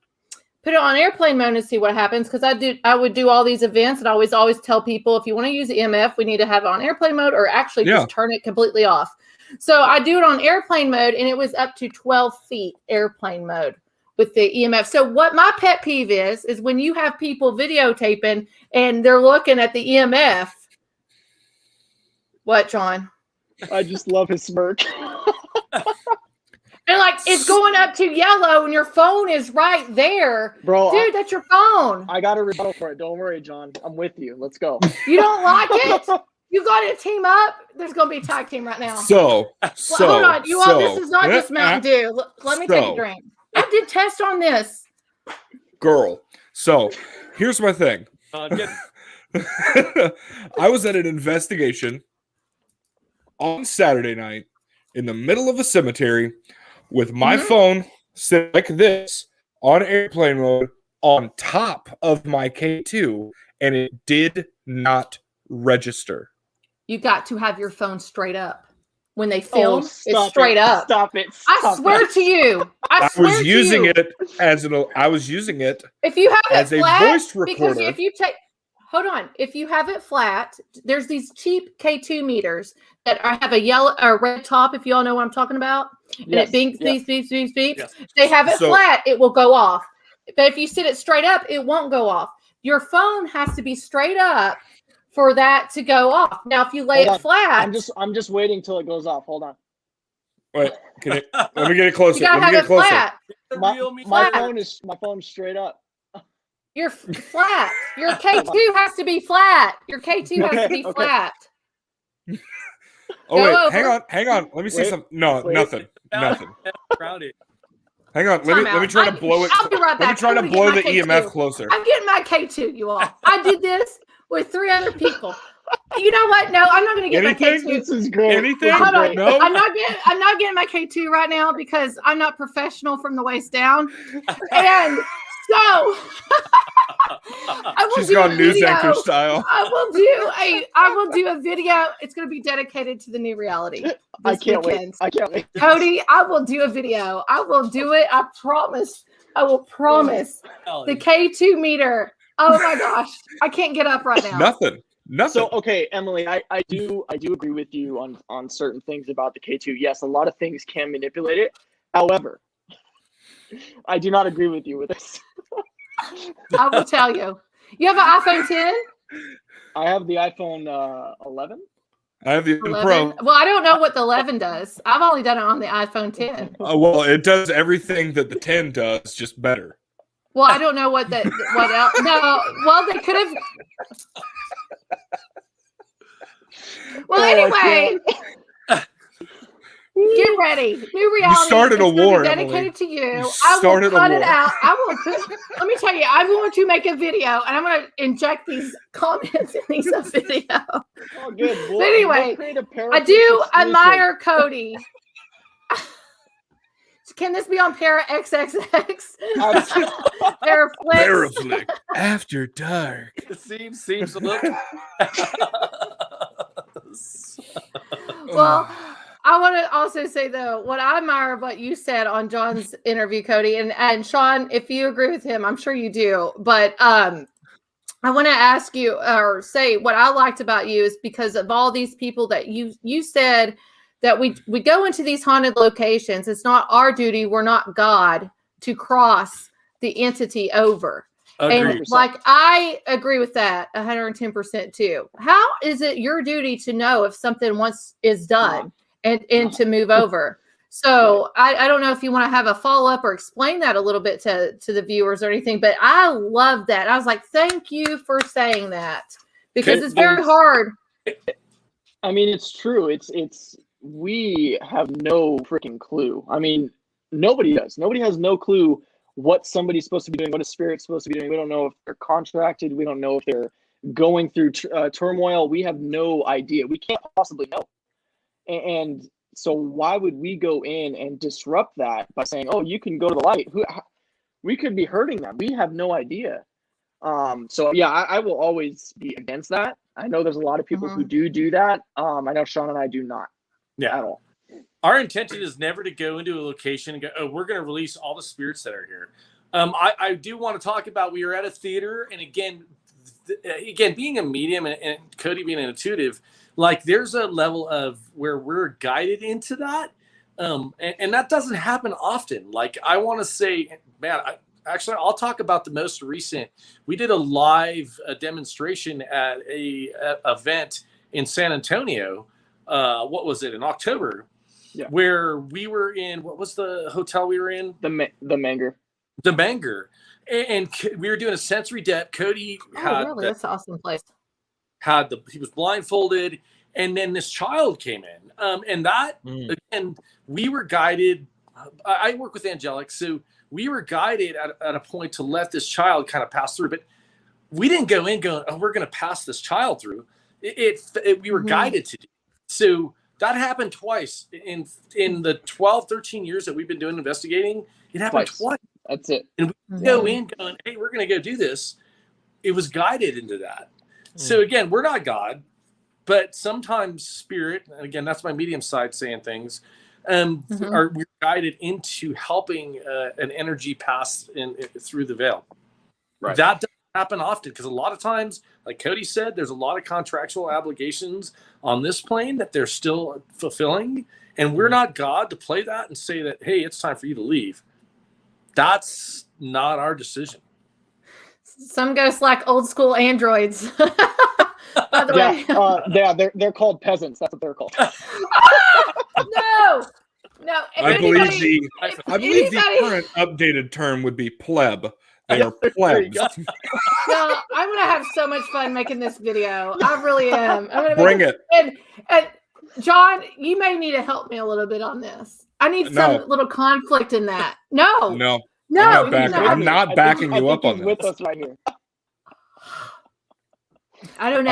And see what happens, because I would do all these events, and I always tell people, if you want to use EMF, we need to have it on airplane mode, or actually just turn it completely off. So I do it on airplane mode, and it was up to 12 feet airplane mode with the EMF. So what my pet peeve is when you have people videotaping and they're looking at the EMF. What, John? I just love his smirk. And like it's going up to yellow and your phone is right there. Bro, dude, that's your phone. I got a rebuttal for it. Don't worry, John. I'm with you. Let's go. You don't like it? You got to team up? There's going to be a tag team right now. So hold on. You all, this is not just Mountain Dew. Let me take a drink. I did test on this. Girl. So here's my thing. I was at an investigation on Saturday night in the middle of a cemetery with my phone sitting like this on airplane mode on top of my K2, and it did not register. You got to have your phone straight up. When they film, it's straight up. Stop it. I swear to you. I was using it as if you have as it a flat, voice recorder. because if you take, hold on, if you have it flat, there's these cheap K2 meters that have a yellow or red top, if you all know what I'm talking about, and it beeps. Yes. They have it flat, it will go off. But if you sit it straight up, it won't go off. Your phone has to be straight up for that to go off. Now, if you lay it flat, I'm just waiting till it goes off. Hold on. Wait, let me get it closer. You gotta have it flat. My phone's straight up. You're flat. Your K2 has to be flat. Your K2 has to be flat. Oh, wait, hang on. Let me see something. No, nothing. Hang on. Let me try to blow it. I'll be right back. Let me try to blow the EMF closer. I'm getting my K2, you all. I did this with 3 other people. You know what? No, I'm not going to get my K2. This is great. Anything? Hold on. No? I'm not getting my K2 right now because I'm not professional from the waist down. And so she's gone news anchor style. I will do a video. It's going to be dedicated to the new reality. I can't wait. Cody, I will do a video. I will do it. I promise. I will promise. The K2 meter. Oh my gosh. I can't get up right now. Nothing. So okay, Emily, I do agree with you on certain things about the K2. Yes, a lot of things can manipulate it. However, I do not agree with you with this. I will tell you. You have an iPhone 10? I have the iPhone 11. I have the 11 Pro. Well, I don't know what the 11 does. I've only done it on the iPhone 10. Well, it does everything that the 10 does, just better. Well, I don't know what else. No, well, they could have. Well, anyway. Get ready. New reality. You started a war, dedicated Emily. to you. I will cut it out. Let me tell you, I'm going to make a video and I'm going to inject these comments in these video. Oh, good. But anyway, I do admire Cody. Can this be on Para XXX? Paraflix. After dark. It seems to look. Well, I want to also say, though, what I admire what you said on John's interview, Cody, and Shawn, if you agree with him, I'm sure you do. But I want to ask you or say what I liked about you is because of all these people that you said that we go into these haunted locations. It's not our duty. We're not God to cross the entity over. Agreed. And like, I agree with that 110% too. How is it your duty to know if something once is done and to move over? So I don't know if you want to have a follow-up or explain that a little bit to the viewers or anything, but I love that. I was like, thank you for saying that because it's very hard. I mean, it's true. We have no freaking clue. I mean, nobody does. Nobody has no clue what somebody's supposed to be doing, what a spirit's supposed to be doing. We don't know if they're contracted. We don't know if they're going through turmoil. We have no idea. We can't possibly know. And so why would we go in and disrupt that by saying, oh, you can go to the light? We could be hurting them. We have no idea. So yeah, I will always be against that. I know there's a lot of people who do that. I know Shawn and I do not at all. Our intention is never to go into a location and go, oh, we're going to release all the spirits that are here. I do want to talk about, we were at a theater, and again, being a medium and Cody being an intuitive, like there's a level of where we're guided into that. And that doesn't happen often. Like I want to say, man, actually, I'll talk about the most recent. We did a live demonstration at a event in San Antonio. What was it, in October? Yeah. Where we were in, what was the hotel we were in? The Manger. The Manger. And we were doing a sensory depth. Cody had really? That's an awesome place. He was blindfolded, and then this child came in. And that, again, we were guided. I work with angelic, so we were guided at a point to let this child kind of pass through. But we didn't go in going, oh, we're going to pass this child through. We were guided to do. So that happened twice in the 12, 13 years that we've been doing investigating. It happened twice. That's it. And we go in going, hey, we're going to go do this. It was guided into that. So again, we're not God, but sometimes spirit, and again, that's my medium side saying things, we're guided into helping an energy pass through the veil. Right. That doesn't happen often because a lot of times, like Cody said, there's a lot of contractual obligations on this plane that they're still fulfilling, and we're not God to play that and say that, hey, it's time for you to leave. That's not our decision. Some ghosts like old school androids. By the way, they're called peasants. That's what they're called. No. I believe the current updated term would be pleb. They are plebs. No, I'm gonna have so much fun making this video. I really am. I'm gonna bring it. And John, you may need to help me a little bit on this. I need some little conflict in that. No. I'm not backing you up on this. With us right here. I don't know.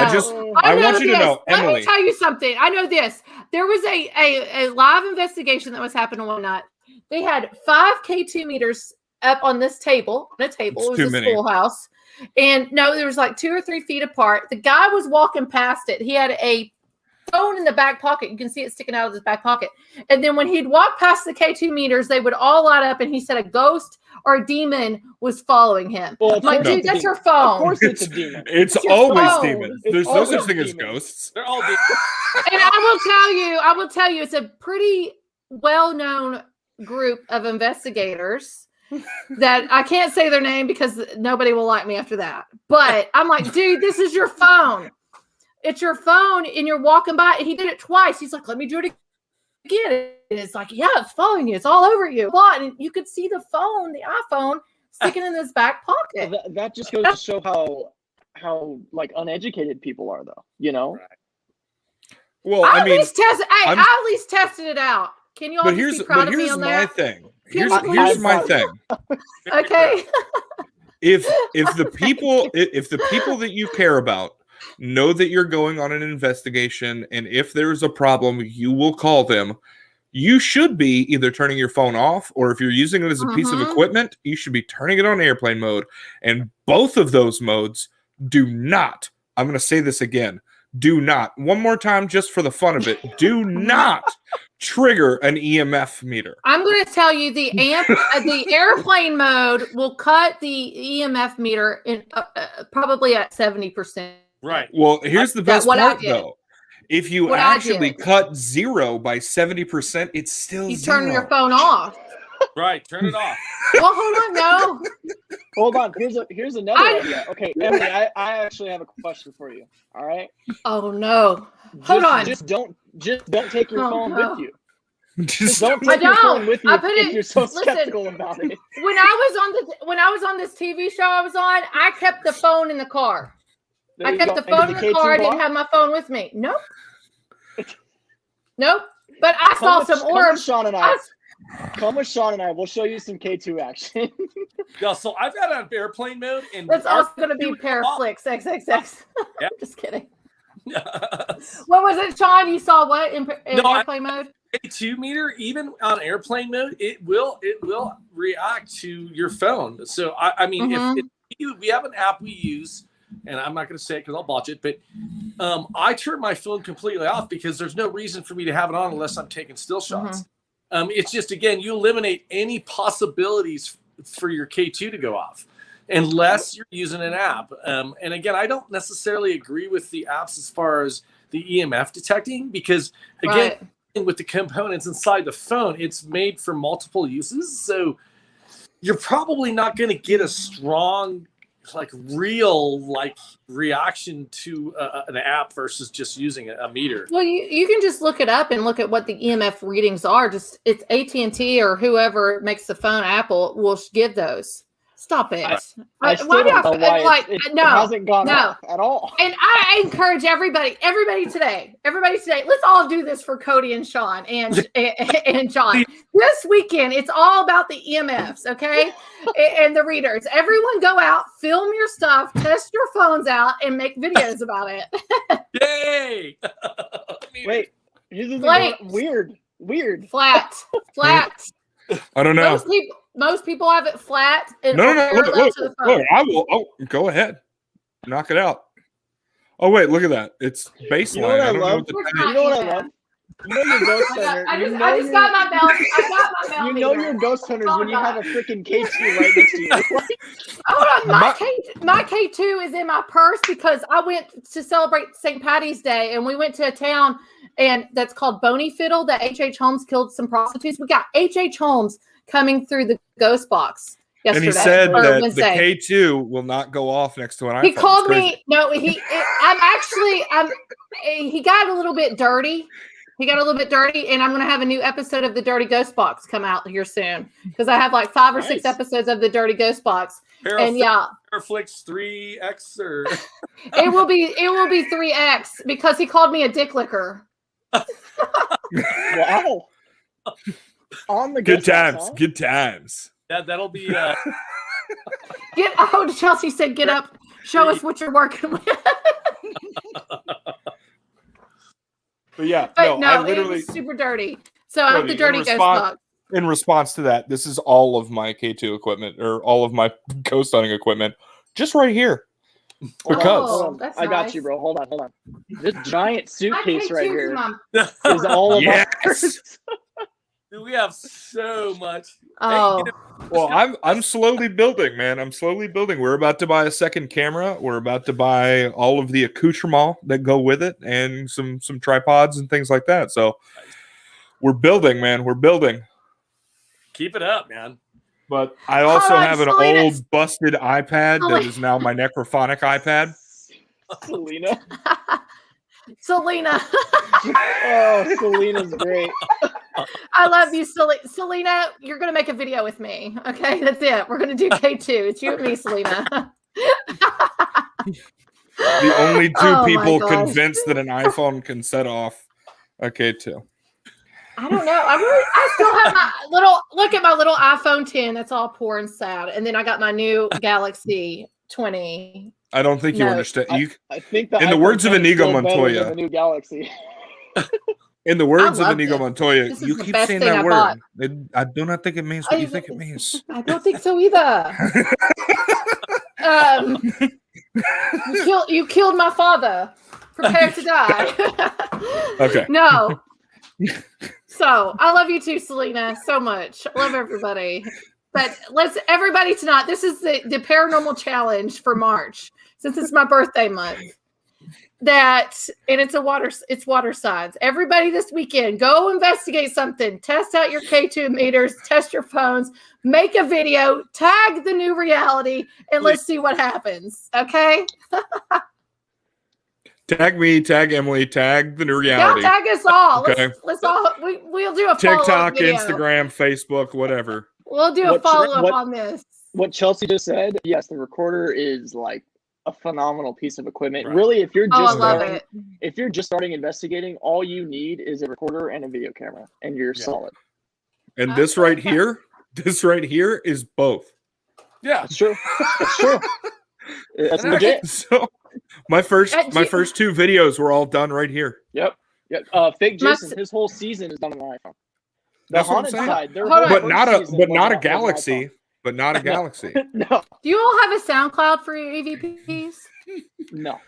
I want you to know, Emily. Let me tell you something. I know this. There was a live investigation that was happening one night. They had 5 K2 meters up on this table. It was a schoolhouse. And no, there was like 2 or 3 feet apart. The guy was walking past it. He had a phone in the back pocket. You can see it sticking out of his back pocket. And then when he'd walk past the K2 meters, they would all light up. And he said a ghost or a demon was was him. Well, I'm like, dude, that's your phone. Of course it's a demon. It's always demons. There's no such thing as ghosts. They're all demons. And I will tell you, it's a pretty well-known group of investigators that I can't say their name because nobody will like me after that. But I'm like, dude, this is your phone. It's your phone, and you're walking by. And he did it twice. He's like, let me do it again. And it's like, yeah, it's following you. It's all over you. And you could see the phone, the iPhone, sticking in his back pocket. Well, that just goes to show how like uneducated people are, though. You know. Right. Well, I least tested it out. Can you all just be proud of me on that? Here's my thing. Okay. If the people that you care about know that you're going on an investigation, and if there's a problem, you will call them. You should be either turning your phone off, or if you're using it as a piece of equipment, you should be turning it on airplane mode. And both of those modes do not, I'm going to say this again, do not, one more time just for the fun of it, do not trigger an EMF meter. I'm going to tell you the airplane mode will cut the EMF meter in probably at 70%. Right. Well, here's the best part, though. If you actually cut 0 by 70%, it's still you 0. turn your phone off. Right. Turn it off. Well, hold on. No. Hold on. Here's another idea. Okay, Emily, I actually have a question for you. All right. Oh no. Hold on. Just don't take your phone with you. Just don't take your phone with you if you're so skeptical about it. When I was on this TV show I was on, I kept the phone in the car. I kept the phone in the car. I didn't have my phone with me. Nope. But I saw some orbs. Shawn and I. Come with Shawn and I. We'll show you some K2 action. Yeah, so I've got it on airplane mode, and That's also going to be Paraflix XXX. Yeah. Just kidding. What was it, Shawn? You saw what in airplane mode? K2 meter, even on airplane mode, it will react to your phone. So I mean, if we have an app we use, and I'm not going to say it because I'll botch it, but I turn my phone completely off because there's no reason for me to have it on unless I'm taking still shots. It's just, again, you eliminate any possibilities for your K2 to go off unless you're using an app. And again, I don't necessarily agree with the apps as far as the EMF detecting because, again, with the components inside the phone, it's made for multiple uses. So you're probably not going to get a strong, real reaction to an app versus just using a meter. Well, you can just look it up and look at what the EMF readings are. Just it's AT&T or whoever makes the phone, Apple will give those. Stop it. I still don't know why it hasn't gone off at all. And I encourage everybody today, let's all do this for Cody and Shawn and John. This weekend, it's all about the EMFs, okay? And the readers. Everyone go out, film your stuff, test your phones out, and make videos about it. Yay! Wait, weird. Flat. I don't know. Most people have it flat. And No. Look, I will. Oh, go ahead. Knock it out. Oh, wait, look at that. It's baseline. You know what I love? You know what I love? You know your ghost hunter. I just got my belt. I got my belt. You know your ghost hunters when you have a freaking K2 right next to you. Hold on, my K2 is in my purse because I went to celebrate St. Patty's Day and we went to a town and that's called Boney Fiddle that H.H. Holmes killed some prostitutes. We got H.H. Holmes coming through the ghost box yesterday. And he said that Wednesday. the K2 will not go off next to an iPhone. He called me. No, he got a little bit dirty. And I'm going to have a new episode of the Dirty Ghost Box come out here soon because I have 5 or 6 episodes of the Dirty Ghost Box. Paraflix 3X or it will be 3X because he called me a dick licker. Wow. On the good times. Good times. That'll be Chelsea said, get up, show us what you're working with. But yeah, I literally it was super dirty. So I have the Dirty Ghost Box. In response to that, this is all of my K2 equipment or all of my ghost hunting equipment just right here. Because I got you, bro. Hold on. This giant suitcase right here is all of ours. Dude, we have so much. Oh. Well, I'm slowly building, man. I'm slowly building. We're about to buy a second camera. We're about to buy all of the accoutrements that go with it and some tripods and things like that. So we're building, man. We're building. Keep it up, man. But I also have an old busted iPad that is now my necrophonic iPad. Selena. Oh, Selena's great. I love you, Selena. You're going to make a video with me. Okay, that's it. We're going to do K2. It's you and me, Selena. The only two people convinced that an iPhone can set off a K2. I don't know. I still have my little iPhone 10. That's all poor and sad. And then I got my new Galaxy 20. I don't think you understand. I think in the words of Inigo Montoya, the new Galaxy. In the words of Inigo Montoya, you keep saying that word. I do not think it means what you think it means. I don't think so either. You killed my father. Prepare to die. Okay. No. So I love you too, Selena, so much. I love everybody. But everybody tonight. This is the paranormal challenge for March, since it's my birthday month. It's water signs. Everybody this weekend, go investigate something. Test out your K2 meters. Test your phones. Make a video. Tag the new reality, and let's see what happens. Okay. Tag me, tag Emily, tag the new reality. Yeah, tag us all. Okay. Let's all. We'll do a TikTok, video. Instagram, Facebook, whatever. We'll do a follow-up on this. What Chelsea just said, yes, the recorder is a phenomenal piece of equipment. Right. Really, if you're just starting investigating, all you need is a recorder and a video camera, and you're solid. And this right here is both. Yeah. It's true. It's true. That's legit. So my first two videos were all done right here. Yep. Fake Jason, his whole season is done on an iPhone. The That's what I'm haunted saying. side, But not a Galaxy. But not a Galaxy. No. Do you all have a SoundCloud for your EVPs? No.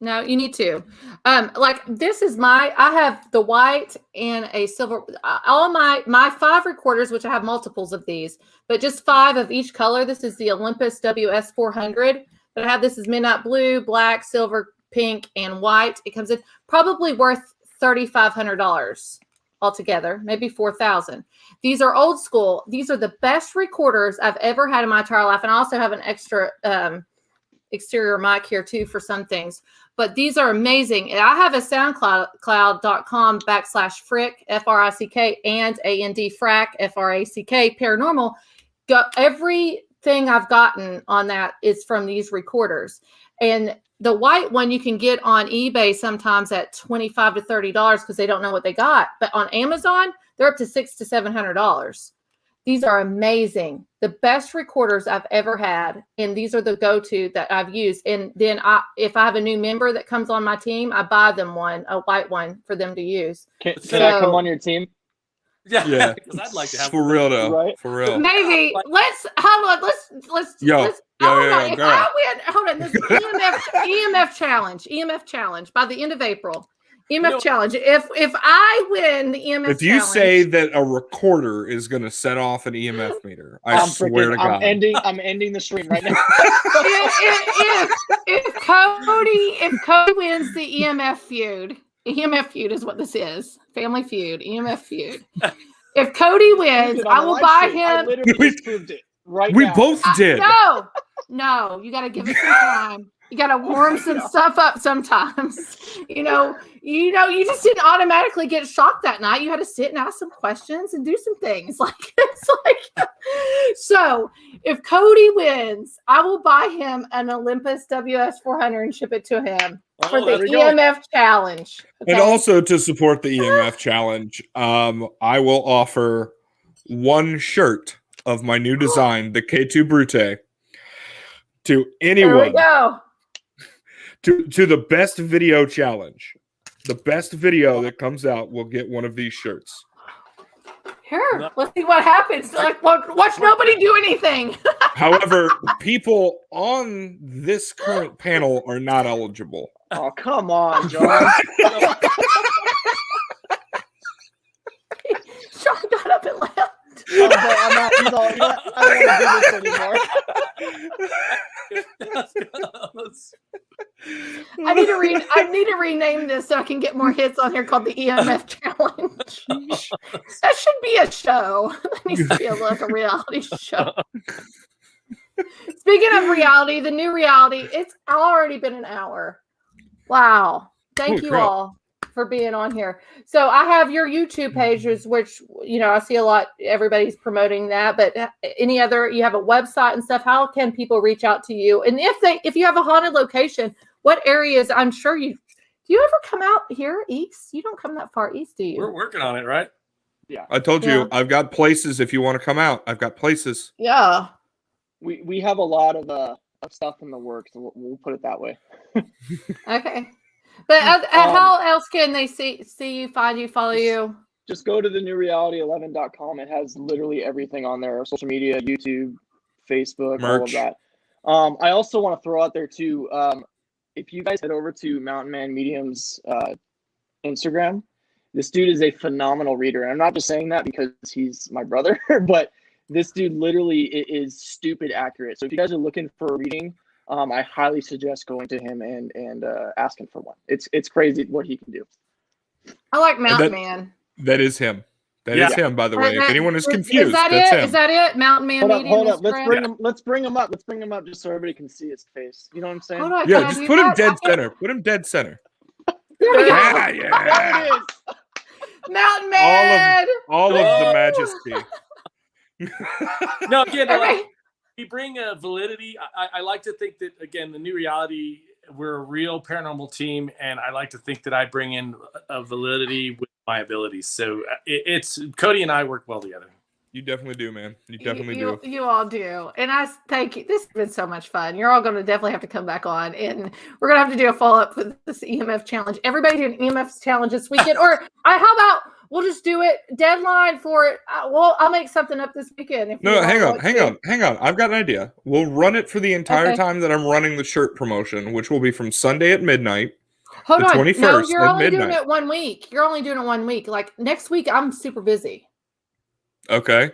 No, you need to. Like this is I have the white and a silver. All my 5 recorders, which I have multiples of these, but just 5 of each color. This is the Olympus WS400. But I have this is midnight blue, black, silver, pink, and white. It comes in probably worth $3,500 altogether, maybe $4,000. These are old school. These are the best recorders I've ever had in my entire life, and I also have an extra exterior mic here too for some things. But these are amazing. And I have a SoundCloud.com/Frick Frick and And Frack paranormal. Everything I've gotten on that is from these recorders. And the white one you can get on eBay sometimes at $25 to $30 because they don't know what they got. But on Amazon, they're up to $600 to $700. These are amazing. The best recorders I've ever had. And these are the go-to that I've used. And then if I have a new member that comes on my team, I buy them a white one for them to use. Can I come on your team? Yeah. Because I'd like to have for real though. Right? For real. Maybe. Let's hold on. Let's Hold on. This EMF challenge by the end of April. Challenge. If I win the EMF if you challenge, say that a recorder is going to set off an EMF meter, I swear to God. I'm ending the stream right now. if Cody wins the EMF feud is what this is. Family feud, EMF feud. If Cody wins, I will buy him. I literally just proved it right we now. both did. No, you got to give it some time. You got to warm some stuff up sometimes. You just didn't automatically get shocked that night. You had to sit and ask some questions and do some things. So if Cody wins, I will buy him an Olympus WS400 and ship it to him for the EMF challenge. Okay? And also to support the EMF challenge, I will offer 1 shirt of my new design, the K2 Brute, to anyone. There we go. To the best video challenge. The best video that comes out will get one of these shirts. Here, let's see what happens. Watch nobody do anything. However, people on this current panel are not eligible. Oh, come on, John. Sean got up and left. I'm not. He's all, I don't want to do this anymore. I need to rename this so I can get more hits on here called the EMF challenge. That should be a show. That needs to be a reality show. Speaking of reality, the new reality, it's already been an hour. Wow. Thank you all for being on here. So I have your YouTube pages, which, I see a lot, everybody's promoting that, but any other, you have a website and stuff. How can people reach out to you? And if you have a haunted location, what areas, I'm sure do you ever come out here east? You don't come that far east, do you? We're working on it, right? Yeah. I told you, I've got places if you want to come out. I've got places. Yeah. We have a lot of stuff in the works. We'll put it that way. Okay. But how else can they see you, find you, follow you? Just go to thenewreality11.com. It has literally everything on there. Social media, YouTube, Facebook, merch. All of that. I also want to throw out there too, if you guys head over to Mountain Man Medium's Instagram, this dude is a phenomenal reader. And I'm not just saying that because he's my brother, but this dude literally is stupid accurate. So if you guys are looking for a reading, I highly suggest going to him and asking for one. It's crazy what he can do. I like Mountain Man. That is him. That is him, by the way. If anyone is confused, is that that's it? him. Is that it? Mountain Man Medium. Hold up. Let's bring him up. Let's bring him up just so everybody can see his face. You know what I'm saying? Hold on, yeah, just put him dead center. Put him dead center. There we go. There it is. Mountain Man. All of the majesty. No, again, we bring a validity. I like to think that, again, the new reality, we're a real paranormal team, and I like to think that I bring in a validity with my abilities. So it's Cody and I work well together. You definitely do, man. You definitely do. You all do. And I thank you. This has been so much fun. You're all going to definitely have to come back on. And we're going to have to do a follow-up for this EMF challenge. Everybody do an EMF challenge this weekend. Or how about we'll just do it deadline for it. Well, I'll make something up this weekend. No, hang on. I've got an idea. We'll run it for the entire time that I'm running the shirt promotion, which will be from Sunday at midnight. Hold on. 21st no, you're only midnight. doing it 1 week. You're only doing it 1 week. Like next week, I'm super busy. Okay.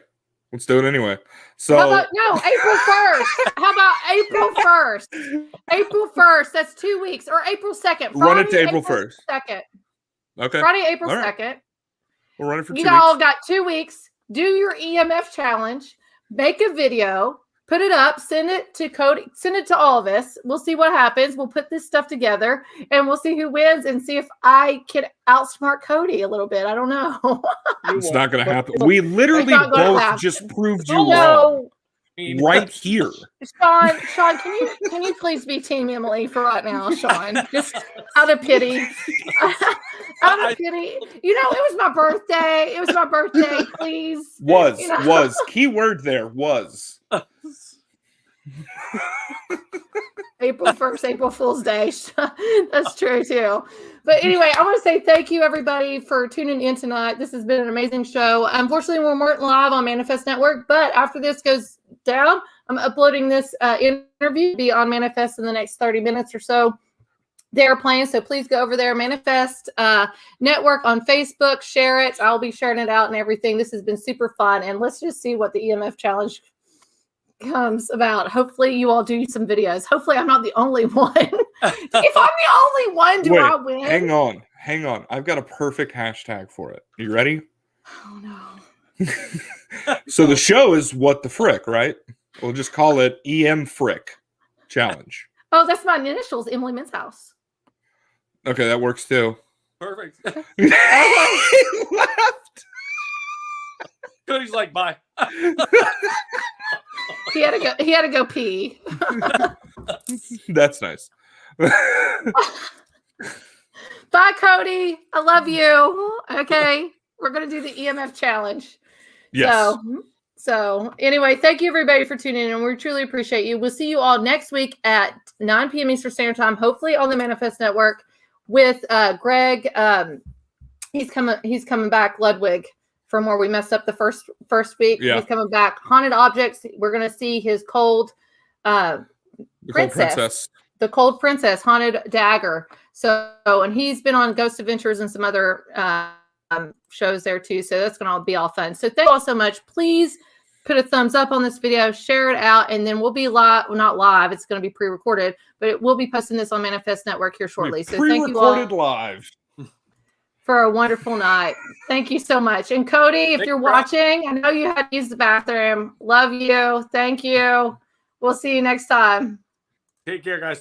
Let's do it anyway. So April 1st. How about April 1st? April 1st. That's 2 weeks. Or April 2nd. Run it to April 1st. 2nd. Okay. Friday, April All right. 2nd. We'll run it for 2 You weeks. all got 2 weeks. Do your EMF challenge. Make a video. Put it up. Send it to Cody. Send it to all of us. We'll see what happens. We'll put this stuff together and we'll see who wins and see if I can outsmart Cody a little bit. I don't know. It's not going to happen. We literally both just proved you wrong right here. Sean, can you please be Team Emily for right now, Sean? Just out of pity. Out of pity. You know, it was my birthday. It was my birthday, please. Was. Keyword there, was. April 1st, April Fool's Day. That's true too. But anyway, I want to say thank you everybody for tuning in tonight. This has been an amazing show. Unfortunately, we weren't live on Manifest Network, but after this goes down, I'm uploading this interview to be on Manifest in the next 30 minutes or so. They're playing, so please go over there, Manifest Network on Facebook, share it. I'll be sharing it out and everything. This has been super fun, and let's just see what the EMF challenge comes about. Hopefully you all do some videos. Hopefully I'm not the only one. If I'm the only one, do I win? Hang on. I've got a perfect hashtag for it. You ready? Oh no. So the show is What the Frick, right? We'll just call it EM Frick Challenge. Oh, that's my initials, Emily Mintz House. Okay, that works too. Perfect. He left. Cody's like, bye. He had to go pee. That's nice. Bye, Cody. I love you. Okay. We're going to do the EMF challenge. Yes. So anyway, thank you everybody for tuning in, and we truly appreciate you. We'll see you all next week at 9 p.m. Eastern Standard Time, hopefully on the Manifest Network with Greg. He's coming back, Ludwig, from where we messed up the first week. Yeah. He's coming back. Haunted Objects. We're going to see his cold princess. The Cold Princess, Haunted Dagger. So, and he's been on Ghost Adventures and some other shows there too. So that's going to be all fun. So thank you all so much. Please put a thumbs up on this video, share it out, and then we'll be live. Well, not live. It's going to be pre-recorded, but we'll be posting this on Manifest Network here shortly. So thank you all. Pre-recorded live. For a wonderful night. Thank you so much. And Cody, if you're watching, I know you had to use the bathroom. Love you. Thank you. We'll see you next time. Take care, guys.